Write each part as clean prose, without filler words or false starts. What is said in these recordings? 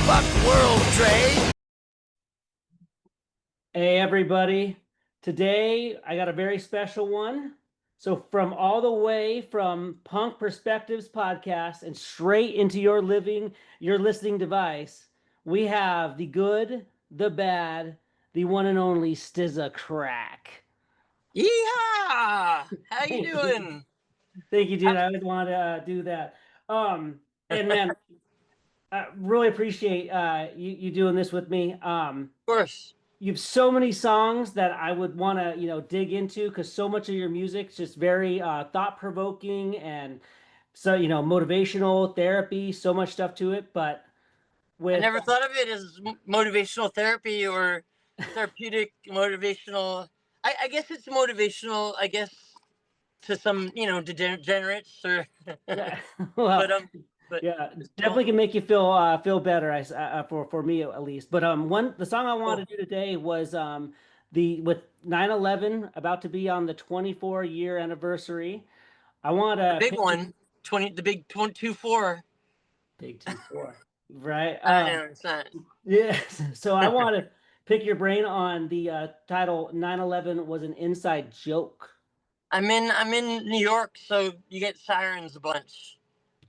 fuck world, Trey. Hey everybody, today I got a very special one. So from all the way from Punk Perspectives podcast and straight into your listening device, we have the good, the bad, the one and only Stza Crack. Yeehaw! How you doing? Thank you, dude. I always wanted to do that. And man, I really appreciate you doing this with me. Of course. You have so many songs that I would want to, dig into because so much of your music is just very thought-provoking and so, motivational therapy, so much stuff to it. But I with never thought of it as motivational therapy or therapeutic motivational. I guess it's motivational, I guess, to some, degenerates or yeah, well, but yeah, it's definitely cool. can make you feel better. For me at least. But the song I wanted to do today was the with 9/11 about to be on the 24-year anniversary. I want The to big pick one, the big 24. big 2-4, right? I know it's not. Yeah, so I want to pick your brain on the title 9/11 was an inside joke. I'm in New York, so you get sirens a bunch.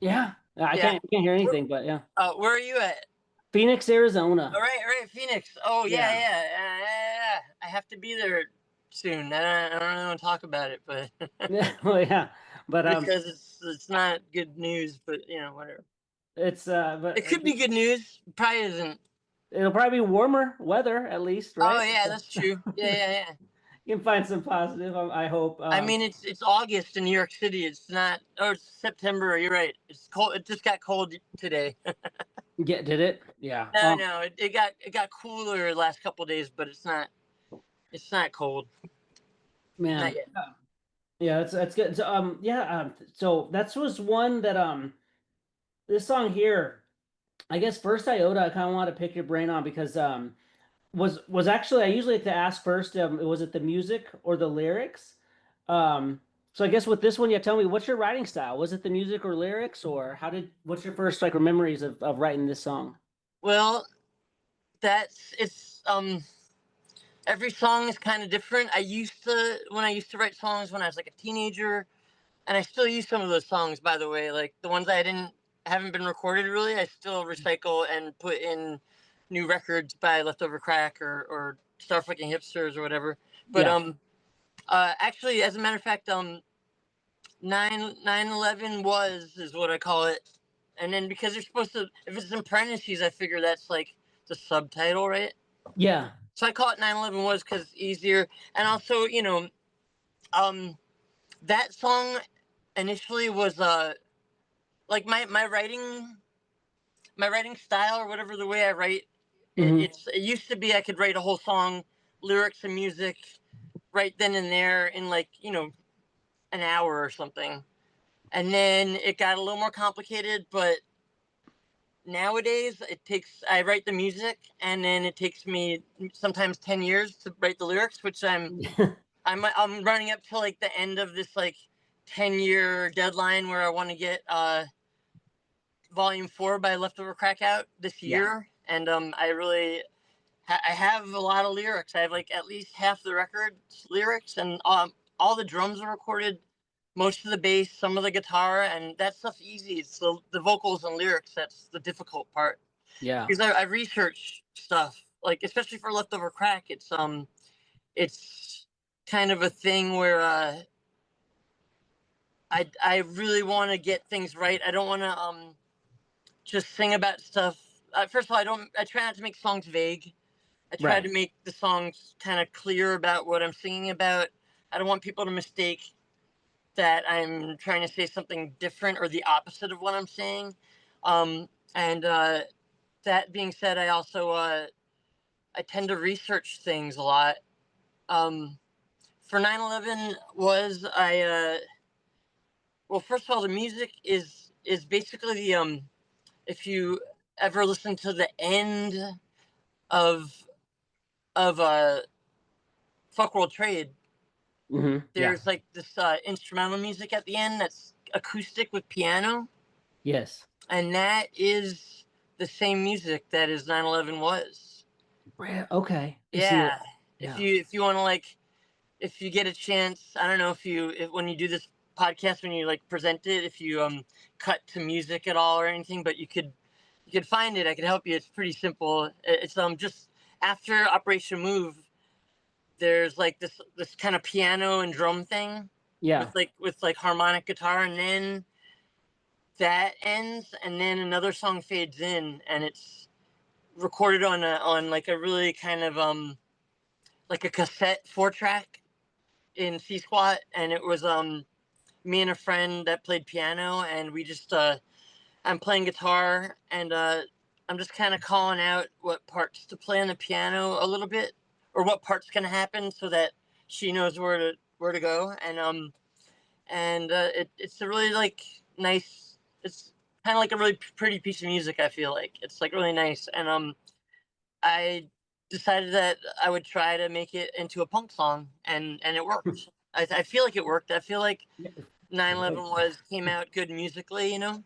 Yeah, I Yeah. can't hear anything, but yeah. Where are you at? Phoenix, Arizona. All right, Phoenix. Oh yeah, Yeah. yeah. I have to be there soon. I don't really want to talk about it, but Yeah, well, yeah, but because it's not good news. But whatever. it's It could be good news. Probably isn't. it'll probably be warmer weather at least, Oh right? yeah, that's true. Yeah. You can find some positive, I hope. I mean, it's August in New York City. It's not. Oh, it's September. You're right. It's cold. It just got cold today. Did it? Yeah. No. It got cooler the last couple of days, but it's not. It's not cold. Not Man. yet. Yeah, that's good. So so that was one that this song here, I guess First Iota, I kind of want to pick your brain on because was actually I usually like to ask first, was it the music or the lyrics? So I guess with this one, yeah, tell me what's your writing style? Was it the music or lyrics, or what's your first like memories of writing this song? Well, it's every song is kind of different. When I used to write songs when I was like a teenager, and I still use some of those songs, by the way, like the ones I didn't haven't been recorded really. I still recycle and put in new records by Leftöver Crack or Starfucking Hipsters or whatever. But Yeah. actually, as a matter of fact, 9/11 is what I call it. And then because they're supposed to, if it's in parentheses, I figure that's like the subtitle, right? Yeah. So I call it 9/11 was because it's easier. And also, that song initially was like my writing style or whatever, the way I write. Hmm. It used to be I could write a whole song, lyrics and music, right then and there in like an hour or something. And then it got a little more complicated, but nowadays I write the music and then it takes me sometimes 10 years to write the lyrics, which I'm running up to like the end of this like 10-year deadline where I want to get volume 4 by Leftover Crack out this year. And I have a lot of lyrics. I have like at least half the record's lyrics, and all the drums are recorded, most of the bass, some of the guitar, and that stuff's easy. It's the vocals and lyrics that's the difficult part. Yeah. Because I research stuff, like especially for Leftover Crack. It's kind of a thing where I really want to get things right. I don't want to just sing about stuff. First of all, I try not to make songs vague. I try Right. to make the songs kind of clear about what I'm singing about. I don't want people to mistake that I'm trying to say something different or the opposite of what I'm saying. And that being said, I also I tend to research things a lot. For 9/11 was well, first of all, the music is basically the if you ever listen to the end of Fuck World Trade, Hmm. Yeah. there's like this instrumental music at the end that's acoustic with piano, Yes. and that is the same music that is 9/11 was. Okay. Yeah. Yeah. If you want to like, if you get a chance, I don't know if when you do this podcast, when you like present it, if you cut to music at all or anything, but you could find it. I could help you. It's pretty simple. It's just after Operation Move, there's like this kind of piano and drum thing Yeah. with like harmonic guitar, and then that ends, and then another song fades in, and it's recorded on like a really kind of like a cassette 4-track in C squat, and it was me and a friend that played piano, and we just I'm playing guitar, and I'm just kind of calling out what parts to play on the piano a little bit, or what part's gonna happen, so that she knows where to go, and it's a really like nice. It's kind of like a really pretty piece of music. I feel like it's like really nice, and I decided that I would try to make it into a punk song, and it worked. I feel like it worked. I feel like Yeah. 9/11 came out good musically, you know.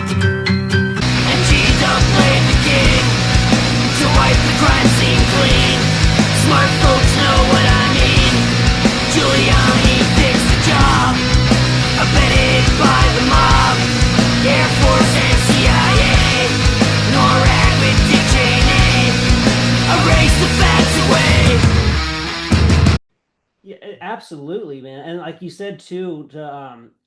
And G-Dub played the king to wipe the crime scene clean. Smart folks know what I mean. Giuliani fixed the job, abetted by the mob. Air Force and CIA, NORAD with Dick Cheney. Erase the facts away. Yeah, absolutely, man. And like you said too,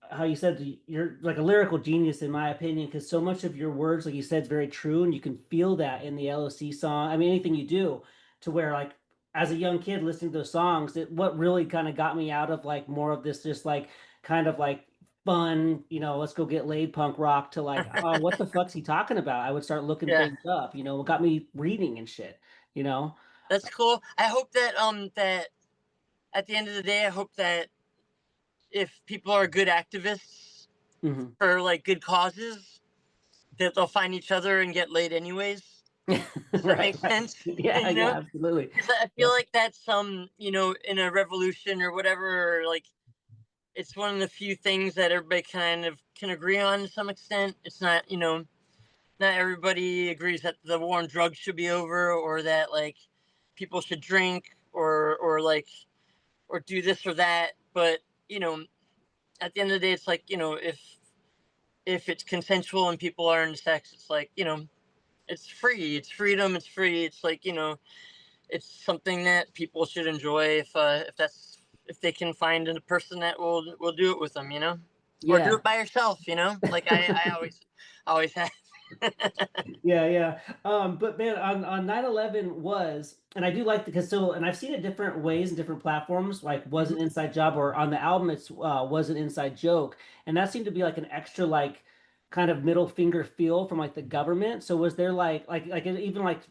how you said you're like a lyrical genius in my opinion, because so much of your words, like you said, is very true, and you can feel that in the LOC song. I mean, anything you do, to where like as a young kid listening to those songs, what really kind of got me out of like more of this just like kind of like fun, let's go get laid punk rock to like, oh, what the fuck's he talking about? I would start looking Yeah, things up, what got me reading and shit, you know? that's cool. I hope that that at the end of the day, I hope that if people are good activists Hmm. for like good causes, that they'll find each other and get laid anyways. Does that Right, make right. sense? Yeah, You yeah, know, absolutely. because I Yeah. feel like that's in a revolution or whatever, like it's one of the few things that everybody kind of can agree on to some extent. It's not, not everybody agrees that the war on drugs should be over, or that like people should drink, or like or do this or that. But you know, at the end of the day, it's like if it's consensual and people are into sex, it's like it's free, it's freedom, it's free. It's like it's something that people should enjoy if they can find a person that will do it with them, or do Yeah. it by yourself, like I always have. Yeah, yeah. But man, on 9/11 was, and I do like because and I've seen it different ways and different platforms, like was an Mhm. inside job, or on the album it's was an inside joke. And that seemed to be like an extra like kind of middle finger feel from like the government. So was there even like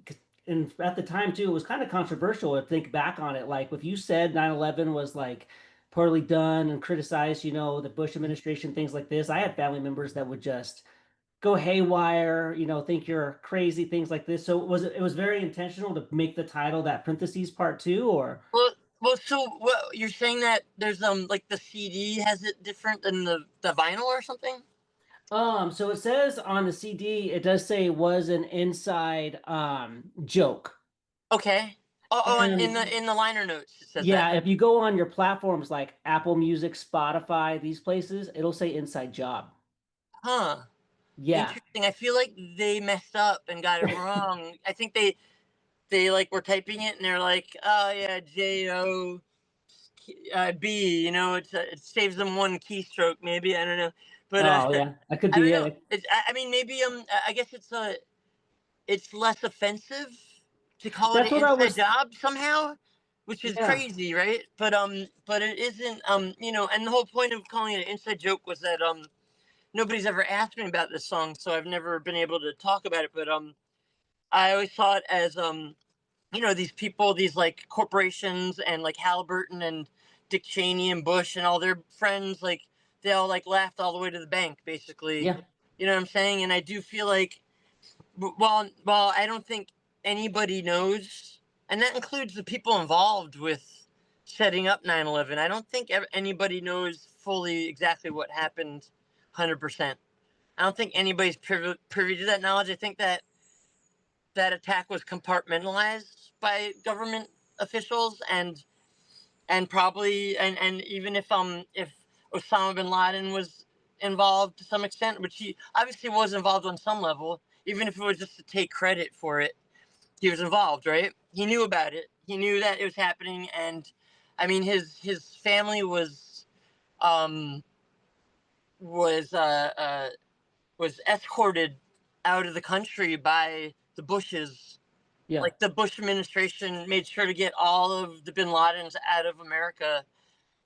'cause- and at the time too, it was kind of controversial to think back on it. Like if you said 9/11 was like poorly done and criticized, the Bush administration, things like this, I had family members that would just go haywire, think you're crazy, things like this. So it was very intentional to make the title that parentheses part two, or well so what you're saying, that there's like the CD has it different than the vinyl or something? so it says on the CD, it does say it was an inside joke. Okay. And in And the liner notes it says that. yeah, if you go on your platforms like Apple Music, Spotify, these places, it'll say inside job. Huh. Yeah. Interesting. I feel like they messed up and got it wrong. I think they like were typing it and they're like, oh yeah, JOB. It saves them one keystroke, maybe. I don't know, but Oh yeah, that could I don't be know. it. I mean, maybe I guess it's less offensive to call it That's an what I inside was. job somehow, which is Yeah. crazy, right? But it isn't. And the whole point of calling it an inside joke was that nobody's ever asked me about this song, so I've never been able to talk about it. But I always saw it as these people, these like corporations, and like Halliburton and Dick Cheney and Bush and all their friends, like they all like laughed all the way to the bank, basically. Yeah. You know what I'm saying? And I do feel like, while I don't think anybody knows, and that includes the people involved with setting up 9/11. I don't think anybody knows fully exactly what happened, 100%. I don't think anybody's privy to that knowledge. I think that that attack was compartmentalized by government officials, and probably, and even if Osama bin Laden was involved to some extent, which he obviously was involved on some level, even if it was just to take credit for it, he was involved, right? He knew about it. He knew that it was happening, and I mean, his family was um was escorted out of the country by the Bushes. Yeah. Like, the Bush administration made sure to get all of the bin Ladens out of America,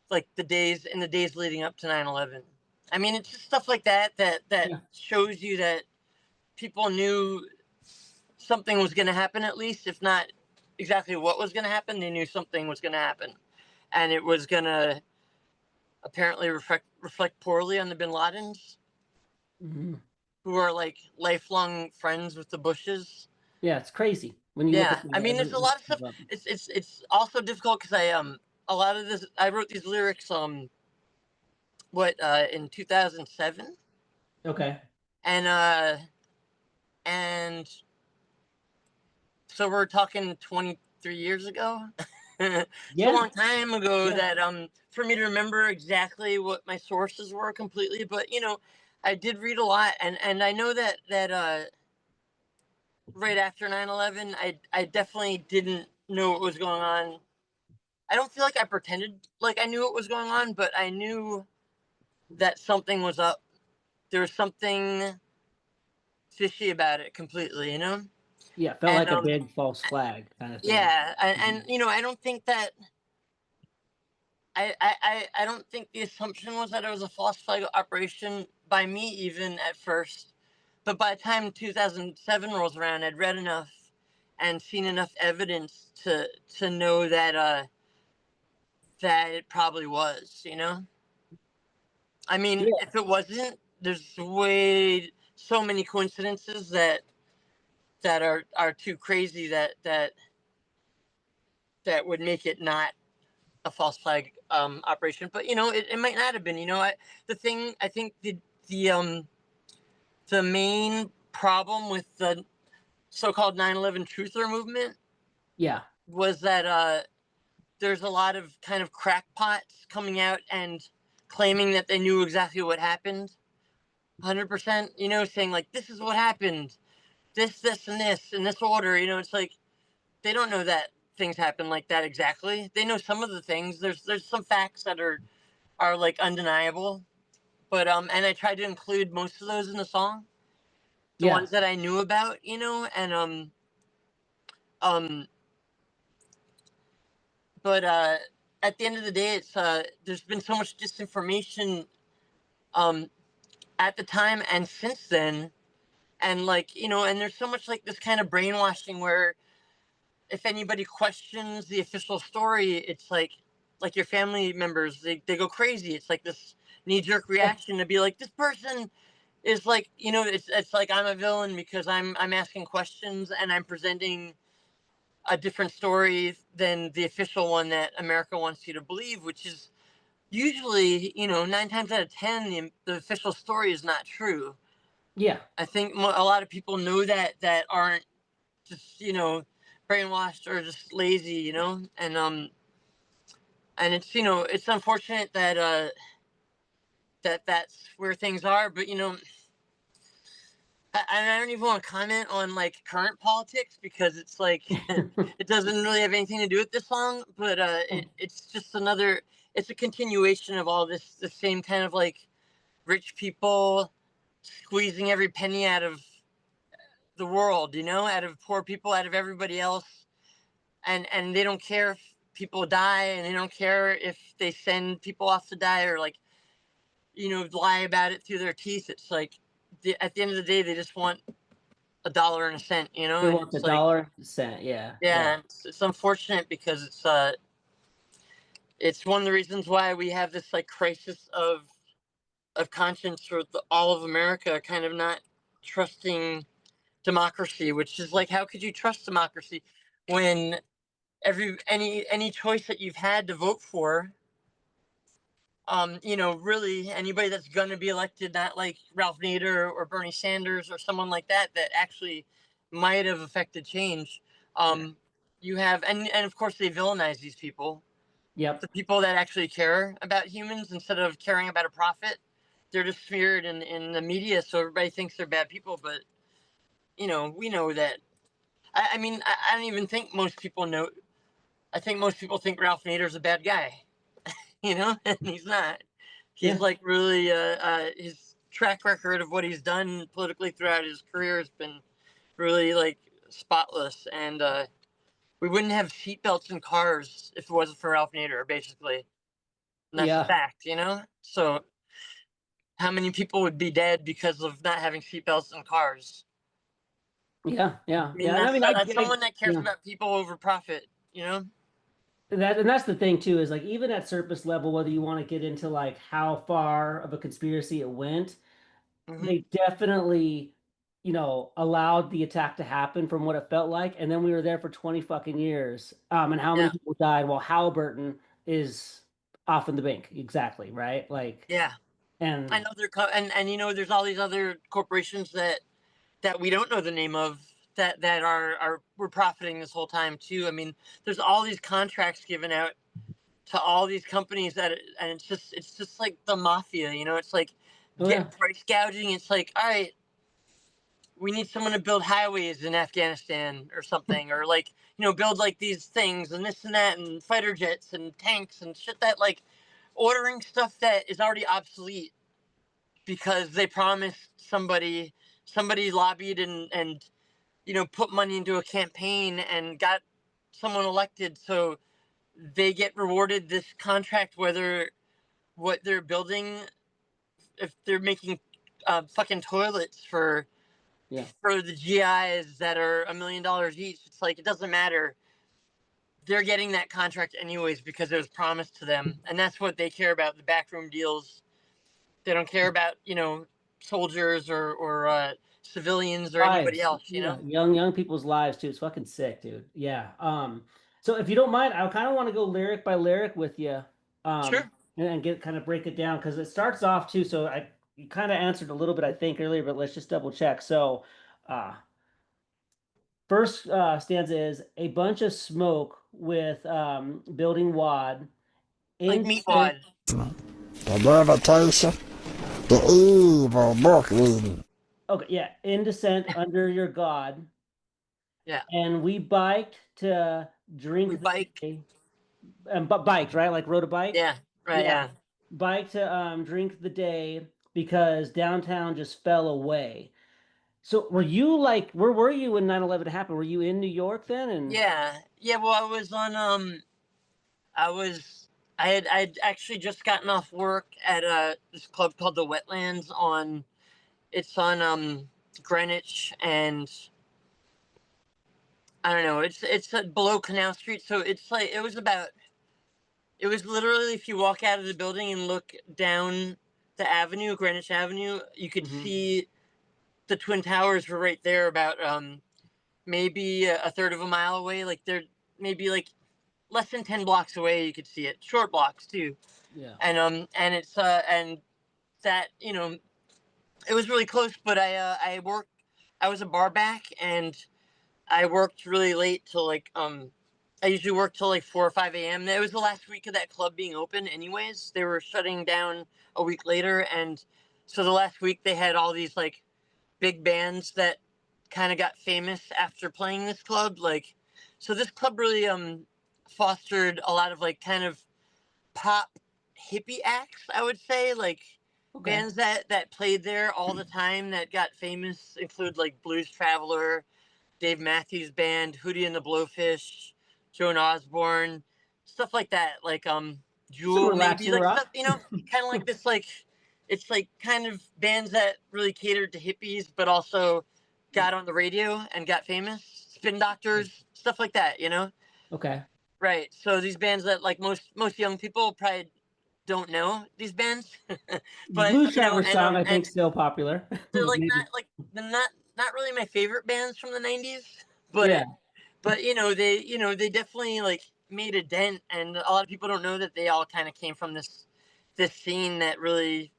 like in the days leading up to 9/11. I mean, it's just stuff like that Yeah. shows you that people knew something was going to happen, at least, if not exactly what was going to happen. They knew something was going to happen, and it was going to apparently reflect poorly on the bin Ladens, Hmm. who are like lifelong friends with the Bushes. Yeah, it's crazy when you look Yeah, at I mean, there's a lot of stuff. the It's also difficult because a lot of this, I wrote these lyrics in 2007, okay. and so we're talking 23 years ago. It's a Yeah. long time ago Yeah. that for me to remember exactly what my sources were completely, but I did read a lot, and I know that right after 9/11, I definitely didn't know what was going on. I don't feel like I pretended like I knew what was going on, but I knew that something was up. There was something fishy about it completely, Yeah, felt And like a big false flag kind of thing. yeah, and I don't think that I don't think the assumption was that it was a false flag operation by me, even at first. But by the time 2007 rolls around, I'd read enough and seen enough evidence to know that it probably was. I mean, Yeah. if it wasn't, there's so many coincidences that are too crazy that would make it not a false flag operation. But it might not have been. I think the main problem with the so-called 9/11 truther movement Yeah. was that there's a lot of kind of crackpots coming out and claiming that they knew exactly what happened, 100%. Saying like, this is what happened, this, and this in this order. It's like they don't know that things happen like that exactly. They know some of the things. There's some facts that are like undeniable, but and I tried to include most of those in the song, the Yeah. ones that I knew about, and um but at the end of the day, it's there's been so much disinformation um at the time and since then, and like, and there's so much like this kind of brainwashing where if anybody questions the official story, it's like your family members, they go crazy. It's like this knee-jerk reaction to be like, this person is like, it's like I'm a villain because I'm asking questions and I'm presenting a different story than the official one that America wants you to believe, which is usually, 9 times out of 10, the official story is not true. Yeah. I think a lot of people know that aren't just, brainwashed or just lazy, and it's, it's unfortunate that's where things are, but I don't even want to comment on like current politics because it's like it doesn't really have anything to do with this song, but it's just it's a continuation of all this, the same kind of like rich people squeezing every penny out of the world, out of poor people, out of everybody else, and they don't care if people die, and they don't care if they send people off to die, or like, lie about it through their teeth. It's like at the end of the day, they just want a dollar and a cent, They and want the it's like, $1 cent. Yeah. yeah, it's unfortunate because it's one of the reasons why we have this like crisis of of conscience for all of America kind of not trusting democracy, which is like, how could you trust democracy when any choice that you've had to vote for, really anybody that's going to be elected, not like Ralph Nader or Bernie Sanders or someone like that actually might have affected change. You have, and of course they villainize these people, Yep. the people that actually care about humans instead of caring about a profit. They're just smeared in the media, so everybody thinks they're bad people. But we know that. I mean, I don't even think most people know. I think most people think Ralph Nader's a bad guy, and he's not. He's Yeah. like really, his track record of what he's done politically throughout his career has been really like spotless. And we wouldn't have seatbelts in cars if it wasn't for Ralph Nader, basically. And that's a Yeah. fact, So how many people would be dead because of not having seatbelts in cars? Yeah. Yeah. I mean, Yeah. And I mean, that's someone that cares yeah. about people over profit. And that's the thing too, is like even at surface level, whether you want to get into like how far of a conspiracy it went, Hmm. they definitely, allowed the attack to happen from what it felt like. And then we were there for 20 fucking years. And how many Yeah, people died while Halliburton is off in the bank. Exactly, right? Like, yeah. I and know and there's all these other corporations that we don't know the name of that are were profiting this whole time too. I mean, there's all these contracts given out to all these companies and it's just like the mafia. It's like oh yeah. get price gouging. It's like, all right, we need someone to build highways in Afghanistan or something, or like build like these things and this and that and fighter jets and tanks and shit, that like ordering stuff that is already obsolete because they promised somebody lobbied and put money into a campaign and got someone elected, so they get rewarded this contract, whether what they're building, if they're making fucking toilets for Yeah. the GIs that are $1 million each. It's like, it doesn't matter. They're getting that contract anyways because it was promised to them, and that's what they care about, the backroom deals. They don't care about soldiers or civilians or anybody Lives. else. Yeah. Young people's lives too. It's fucking sick, dude. Yeah. So if you don't mind, I kind of want to go lyric by lyric with you. Sure. And get kind of break it down because it starts off too. So you kind of answered a little bit, I think, earlier, but let's just double check. So uh first stanza is a bunch of smoke with building wad Like incense. Meatwad. The levitation, the evil Brooklyn. Okay, yeah, in descent under your god. Yeah. And we biked to We drink the bike. day. But biked, right? Like rode a bike. Yeah. Right. Yeah, Yeah. bike to drink the day because downtown just fell away. So were you like where were you when 9/11 happened? Were you in New York then? And Yeah. Yeah. Well, I was on. I was. I'd actually just gotten off work at this club called the Wetlands on. It's on Greenwich and I don't know. It's below Canal Street, so it's like it was literally, if you walk out of the building and look down the avenue, Greenwich Avenue, you could Mhm. see the Twin Towers were right there, about maybe a third of a mile away. Like they're maybe like less than 10 blocks away. You could see it, short blocks too, Yeah. and it's and that it was really close. But I worked. I was a bar back and I worked really late till like I usually work till like 4 or 5 a.m. It was the last week of that club being open anyways. They were shutting down a week later, and so the last week they had all these like big bands that kind of got famous after playing this club. Like, so this club really fostered a lot of like kind of pop hippie acts, I would say. Like Okay. bands that played there all the time that got famous include like Blues Traveler, Dave Matthews Band, Hootie and the Blowfish, Joan Osborne, stuff like that. Like Some Jewel, maybe, relaxing like stuff, rock. kind of like this, like it's like kind of bands that really catered to hippies, but also got on the radio and got famous. Spin Doctors, stuff like that. Okay. Right. So these bands that like most young people probably don't know these bands, but Blues you know, Traveler song, I think, and still popular. they're like Maybe. not like they're not really my favorite bands from the '90s, Yeah. but they definitely like made a dent, and a lot of people don't know that they all kind of came from this scene that really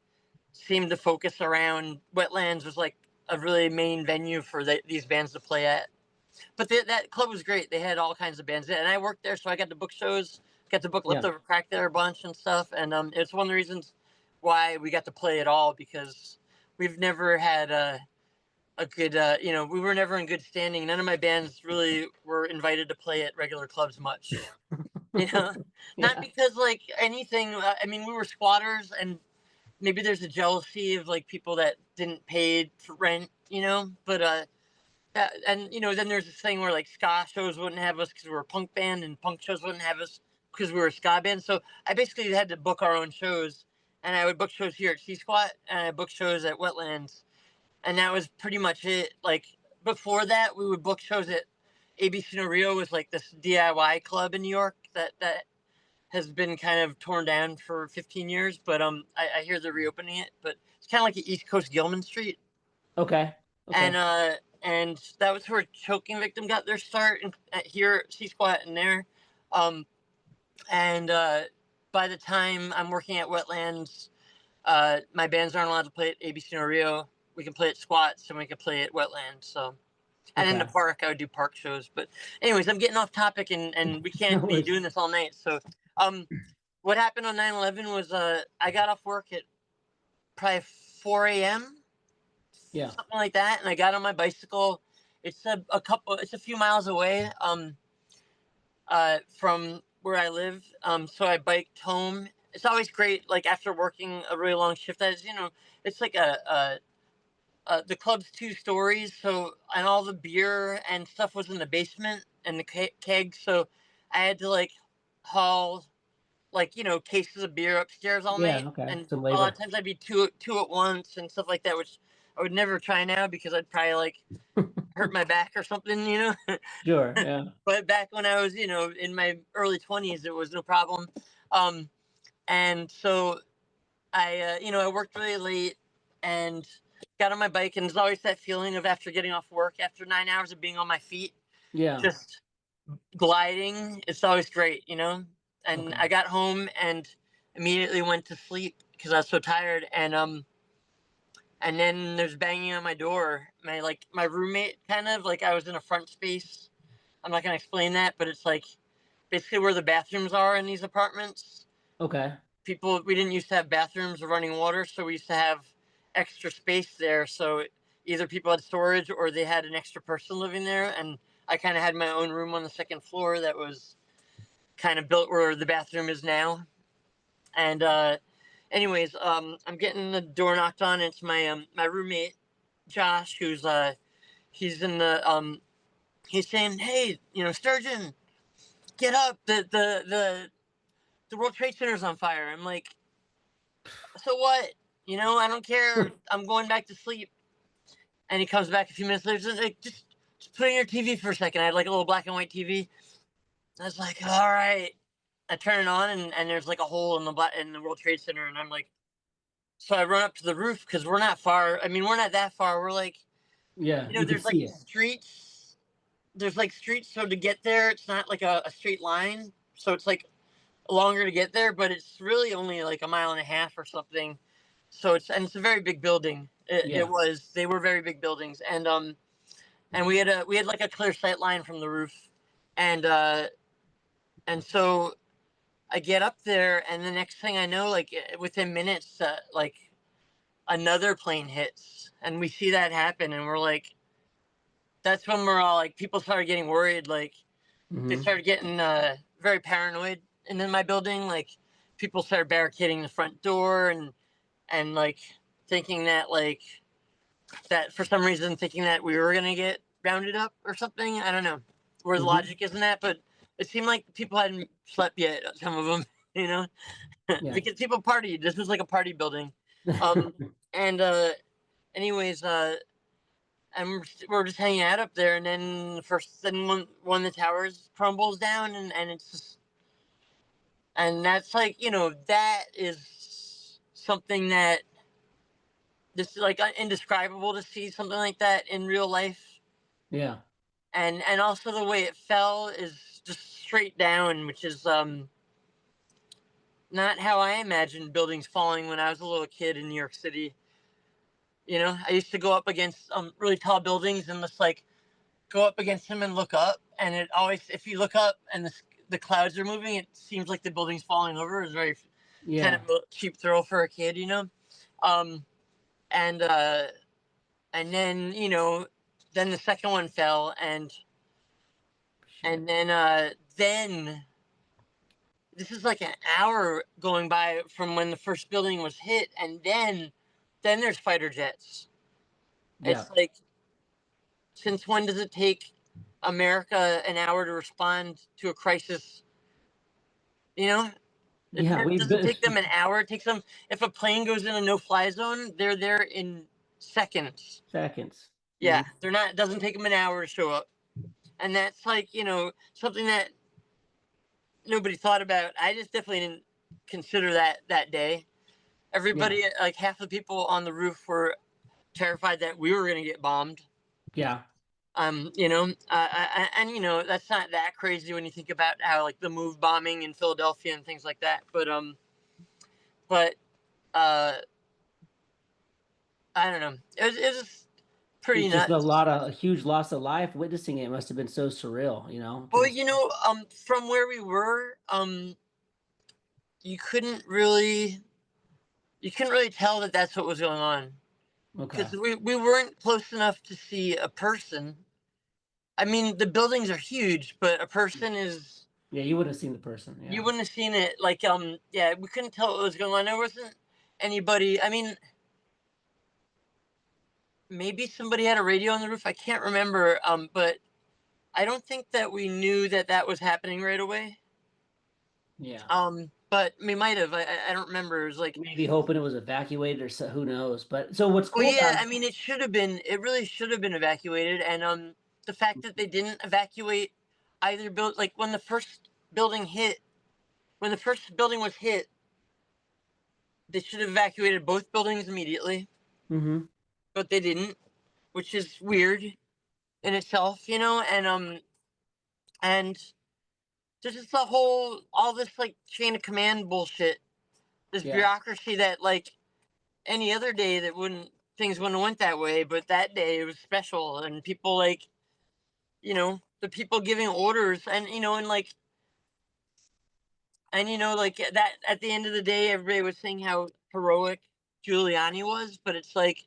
seemed to focus around Wetlands was like a really main venue for these bands to play at. But that club was great. They had all kinds of bands, and I worked there, so I got to book shows, got to book Yeah. Leftöver Crack there a bunch and stuff. And it's one of the reasons why we got to play at all, because we've never had a good, we were never in good standing. None of my bands really were invited to play at regular clubs much. Not Yeah. because like anything. I mean, we were squatters, and maybe there's a jealousy of like people that didn't pay for rent, but and then there's this thing where like ska shows wouldn't have us because we were a punk band, and punk shows wouldn't have us because we were a ska band. So I basically had to book our own shows, and I would book shows here at C Squat, and I booked shows at Wetlands, and that was pretty much it. Like before that, we would book shows at ABC No Rio, was like this DIY club in New York that has been kind of torn down for 15 years, but I hear they're reopening it. But it's kind of like the East Coast Gilman Street, Okay. and that was where Choking Victim got their start here at C Squat and there, um, and by the time I'm working at Wetlands, my bands aren't allowed to play at ABC No Rio. We can play at Squats and we can play at Wetlands. So, and in the Okay. park, I would do park shows. But anyways, I'm getting off topic, and we can't No be worries. doing this all night. So, what happened on 9/11 was I got off work at probably 4 a.m. Yeah. something like that, and I got on my bicycle. It's it's a few miles away from where I live. So I biked home. It's always great, like after working a really long shift. It's like the club's 2 stories, so, and all the beer and stuff was in the basement and the keg. So I had to like haul like cases of beer upstairs all Yeah. night, Okay. and Some a lot labor. of times I'd be two at once and stuff like that, which I would never try now because I'd probably like hurt my back or something. Sure. Yeah. But back when I was in my early 20s, it was no problem. um and so I worked really late and got on my bike, and there's always that feeling of after getting off work after 9 hours of being on my feet, Yeah. just gliding. It's always great, and Okay. I got home and immediately went to sleep because I was so tired. And then there's banging on my door. My roommate, kind of like, I was in a front space. I'm not gonna explain that, but it's like basically where the bathrooms are in these apartments. Okay. We didn't used to have bathrooms or running water, so we used to have extra space there. So either people had storage or they had an extra person living there, and I kind of had my own room on the second floor that was kind of built where the bathroom is now. And anyways, I'm getting the door knocked on. It's my roommate Josh, who's he's in he's saying, "Hey, Sturgeon, get up! The World Trade Center's on fire." I'm like, "So what? I don't care. I'm going back to sleep." And he comes back a few minutes later and like, just put in your TV for a second. I had like a little black and white TV. I was like, "All right." I turn it on, and there's like a hole in the World Trade Center, and I'm like, so I run up to the roof because we're not far. I mean, we're not that far. We're like, Yeah. You can there's like see it. streets. There's like streets, so to get there, it's not like a straight line. So it's like longer to get there, but it's really only like a mile and a half or something. So it's a very big building. Yeah. They were very big buildings, and we had like a clear sight line from the roof, and so I get up there, and the next thing I know, like within minutes, like another plane hits, and we see that happen, and we're like, that's when we're all like, people started getting worried, like they Hmm. started getting very paranoid, and in my building, like people started barricading the front door, and like thinking that for some reason, thinking that we were gonna get rounded up or something. I don't know where the Hmm. logic is in that, but it seemed like people hadn't slept yet. Some of them, you know, Yeah. because people partied. This was like a party building. And anyways, and we're just hanging out up there, and then one of the towers crumbles down, and it's just And that's like, that is something that this is like indescribable to see something like that in real life. Yeah. And also the way it fell is just straight down, which is not how I imagined buildings falling when I was a little kid in New York City. I used to go up against really tall buildings and just like go up against them and look up, and it always, if you look up and the clouds are moving, it seems like the building's falling over. It's very kind Yeah. of a cheap thrill for a kid, um and then then the second one fell, and then this is like an hour going by from when the first building was hit, and then there's fighter jets. Yeah. It's like, since when does it take America an hour to respond to a crisis? Yeah. It We've doesn't been take them an hour. It takes them, if a plane goes in a no-fly zone, they're there in seconds. seconds. Yeah, they're not. It doesn't take them an hour to show up, and that's like something that nobody thought about. I just definitely didn't consider that day. Everybody, like half the people on the roof, were terrified that we were going to get bombed. Yeah. And that's not that crazy when you think about how like the move bombing in Philadelphia and things like that. But I don't know. It was just pretty It's just nuts. a huge loss of life. Witnessing it must have been so surreal, Well, Just, from where we were, you couldn't really tell that that's what was going on, okay. because we weren't close enough to see a person. I mean, the buildings are huge, but a person is. Yeah, you would have seen the person. Yeah. You wouldn't have seen it. Like, yeah, we couldn't tell what was going on. There wasn't anybody. I mean, maybe somebody had a radio on the roof. I can't remember. But I don't think that we knew that was happening right away. Yeah. But we might have. I don't remember. It was like, Maybe hoping it was evacuated, or so, who knows. But so what's well, cool yeah. about I mean, it should have been. It really should have been evacuated. And the fact that they didn't evacuate either build, like when the first building was hit, they should have evacuated both buildings immediately. Mm-hmm. But they didn't, which is weird in itself, and just all this like chain of command bullshit, this Yeah. bureaucracy that like any other day things wouldn't have went that way, but that day it was special, and people like, the people giving orders, like that at the end of the day, everybody was saying how heroic Giuliani was, but it's like,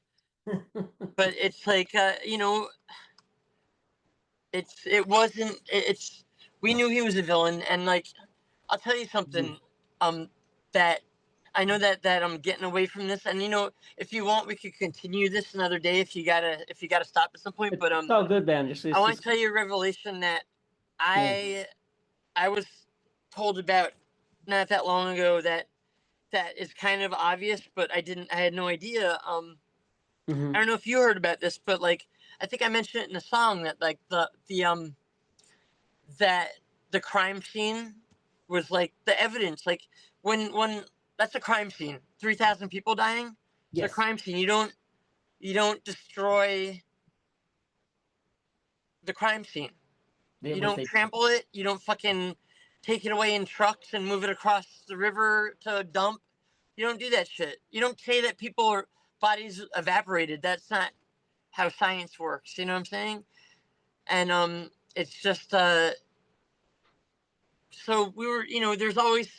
it wasn't. We knew he was a villain, and like, I'll tell you something. That I know that I'm getting away from this, and if you want, we could continue this another day. If you gotta stop at some point, but It's all good, man. I want to tell you a revelation that I was told about not that long ago, that is kind of obvious, but I had no idea. Mhm. I don't know if you heard about this, but like, I think I mentioned it in the song, that like that the crime scene was like the evidence. Like, when that's a crime scene, 3,000 people dying. It's a Yes. crime scene. You don't destroy the crime scene. You don't trample it. You don't fucking take it away in trucks and move it across the river to a dump. You don't do that shit. You don't say that bodies evaporated. That's not how science works. You know what I'm saying? And it's just so we were, there's always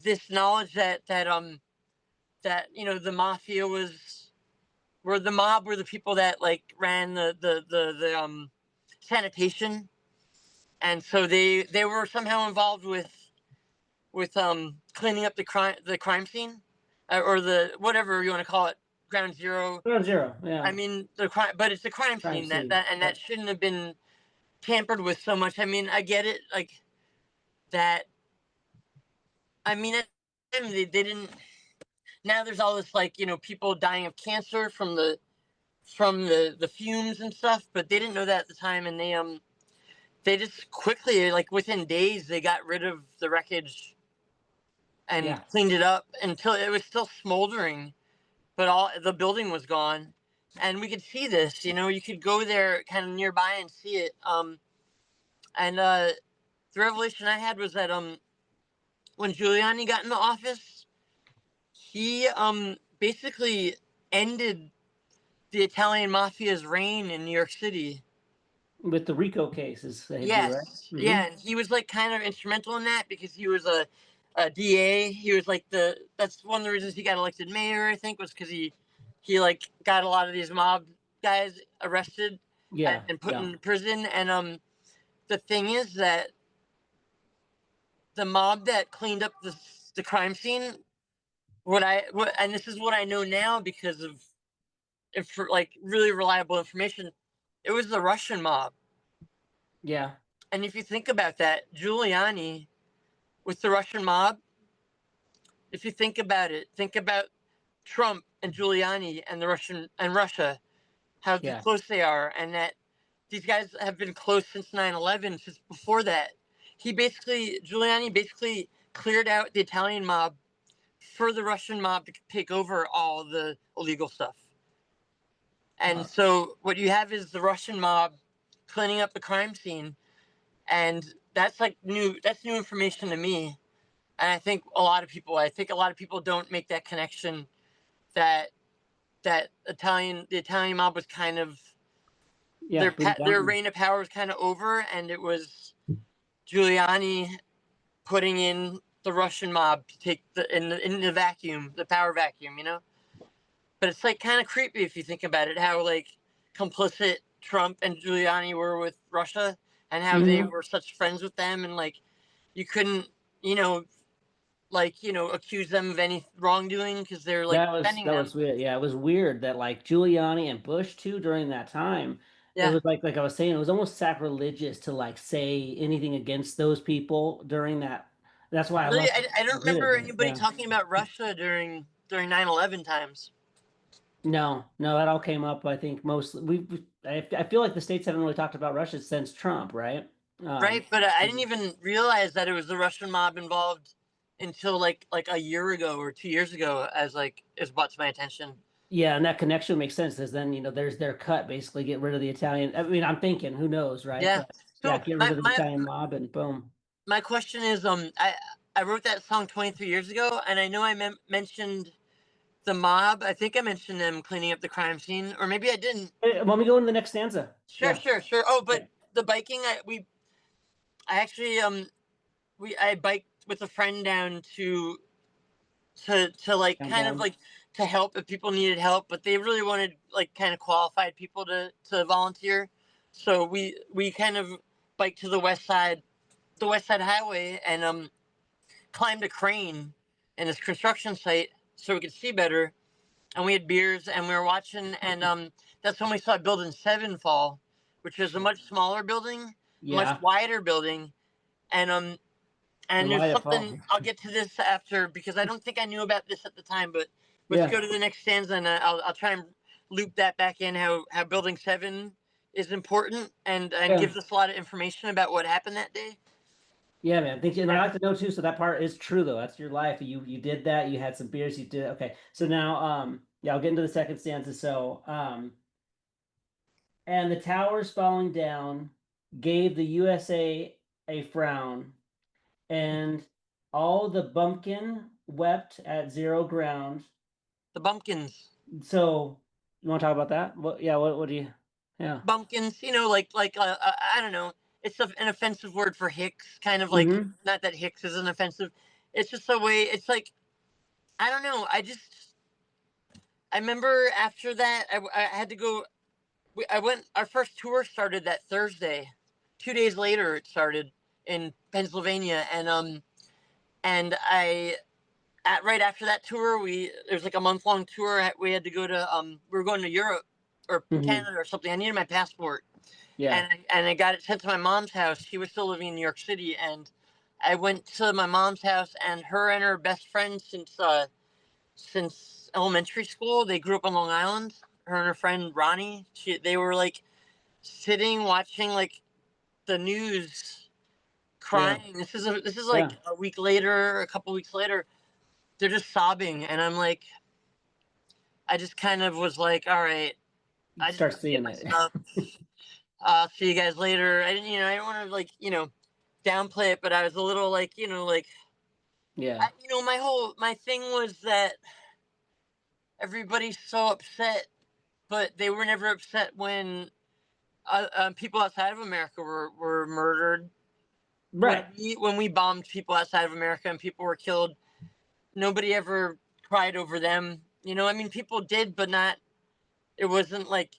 this knowledge that the mafia the mob were the people that like ran the sanitation, and so they were somehow involved with cleaning up the crime scene, or the whatever you want to call it, ground zero. Ground zero. Yeah. I mean, the crime, but it's a crime Crime scene scene. that shouldn't have been tampered with so much. I mean, I get it, like that. I mean, they didn't. Now there's all this like people dying of cancer from the fumes and stuff, but they didn't know that at the time, and they just quickly, like within days, they got rid of the wreckage and Yeah. cleaned it up until it was still smoldering, but all the building was gone. And we could see this, you know, you could go there kind of nearby and see it. And the revelation I had was that when Giuliani got into office, he basically ended the Italian mafia's reign in New York City. With the RICO cases they do, right? Yes, yeah, and he was like kind of instrumental in that because he was a DA. He was like that's one of the reasons he got elected mayor. I think was because he like got a lot of these mob guys arrested Yeah. and put Yeah. in prison. And the thing is that the mob that cleaned up the crime scene, and this is what I know now because of like really reliable information, it was the Russian mob. Yeah. And if you think about that, Giuliani with the Russian mob, if you think about it, think about Trump and Giuliani and Russia, how Yeah. close they are, and that these guys have been close since 9/11, since before that. Giuliani basically cleared out the Italian mob for the Russian mob to take over all the illegal stuff. And so what you have is the Russian mob cleaning up the crime scene, and that's new information to me. And I think a lot of people don't make that connection that the Italian mob was kind of Yeah. their reign of power was kind of over, and it was Giuliani putting in the Russian mob to take in the vacuum, the power vacuum, you know. But it's like kind of creepy if you think about it, how like complicit Trump and Giuliani were with Russia, and how they were such friends with them, and like you couldn't, you know, accuse them of any wrongdoing because they're like defending That them. was weird. Yeah, it was weird that like Giuliani and Bush too during that time. It Yeah. was like I was saying, it was almost sacrilegious to like say anything against those people during that. That's why I Really, love I don't did it. remember But, anybody yeah. talking about Russia during 9/11 times. No, that all came up. I think mostly I feel like the states haven't really talked about Russia since Trump, right? Right, but I didn't even realize that it was the Russian mob involved until like a year ago or 2 years ago, as like is brought to my attention. Yeah, and that connection makes sense because then there's their cut basically get rid of the Italian. I mean, I'm thinking, who knows, right? Yeah. But yeah, So get rid of the Italian mob and boom. my question is, I wrote that song 23 years ago, and I know I mentioned the mob. I think I mentioned them cleaning up the crime scene, or maybe I didn't. Let me go into the next stanza. Sure, Yeah. sure. Oh, but Yeah. the biking, I actually I biked with a friend down to like Calm kind of down. like to help if people needed help, but they really wanted like kind of qualified people to volunteer. So we kind of biked to the west side highway, and climbed a crane in this construction site so we could see better. And we had beers and we were watching, and that's when we saw Building 7 fall, which was a much smaller building, much Yeah. wider building. And And there's why it fall? something I'll get to this after because I don't think I knew about this at the time. But let's Yeah. go to the next stanza, and I'll try and loop that back in how Building 7 is important and Yeah. gives us a lot of information about what happened that day. Yeah, man. Thank you. And I like to know too. So that part is true though. That's your life. You did that. You had some beers. You did. Okay. So now, yeah, I'll get into the second stanza. So, and the towers falling down gave the USA a frown, and all the bumpkin wept at zero ground. The bumpkins. So you want to talk about that? What? Yeah. What do you? Yeah. Bumpkins, I don't know. It's an offensive word for Hicks, kind of like Mhm. not that Hicks isn't offensive. It's just a way. It's like I don't know. I remember after that I had to go. I went. Our first tour started that Thursday. 2 days later, it started in Pennsylvania, and right after that tour, there's like a month-long tour. We had to go to we were going to Europe or Canada or something. I needed my passport. Yeah. And I got it sent to my mom's house. She was still living in New York City, and I went to my mom's house, and her best friend since elementary school. They grew up on Long Island. Her and her friend Ronnie. They were like sitting watching like the news, crying. This is like a week later, a couple weeks later. they're just sobbing, and I'm like, I just kind of was like, all right, You I just start gotta get seeing my it. stuff. See you guys later. I didn't, I didn't want to like, downplay it, but I was a little like, Yeah. my thing was that everybody's so upset, but they were never upset when people outside of America were murdered. Right. When we bombed people outside of America and people were killed, nobody ever cried over them. I mean, people did, but not. It wasn't like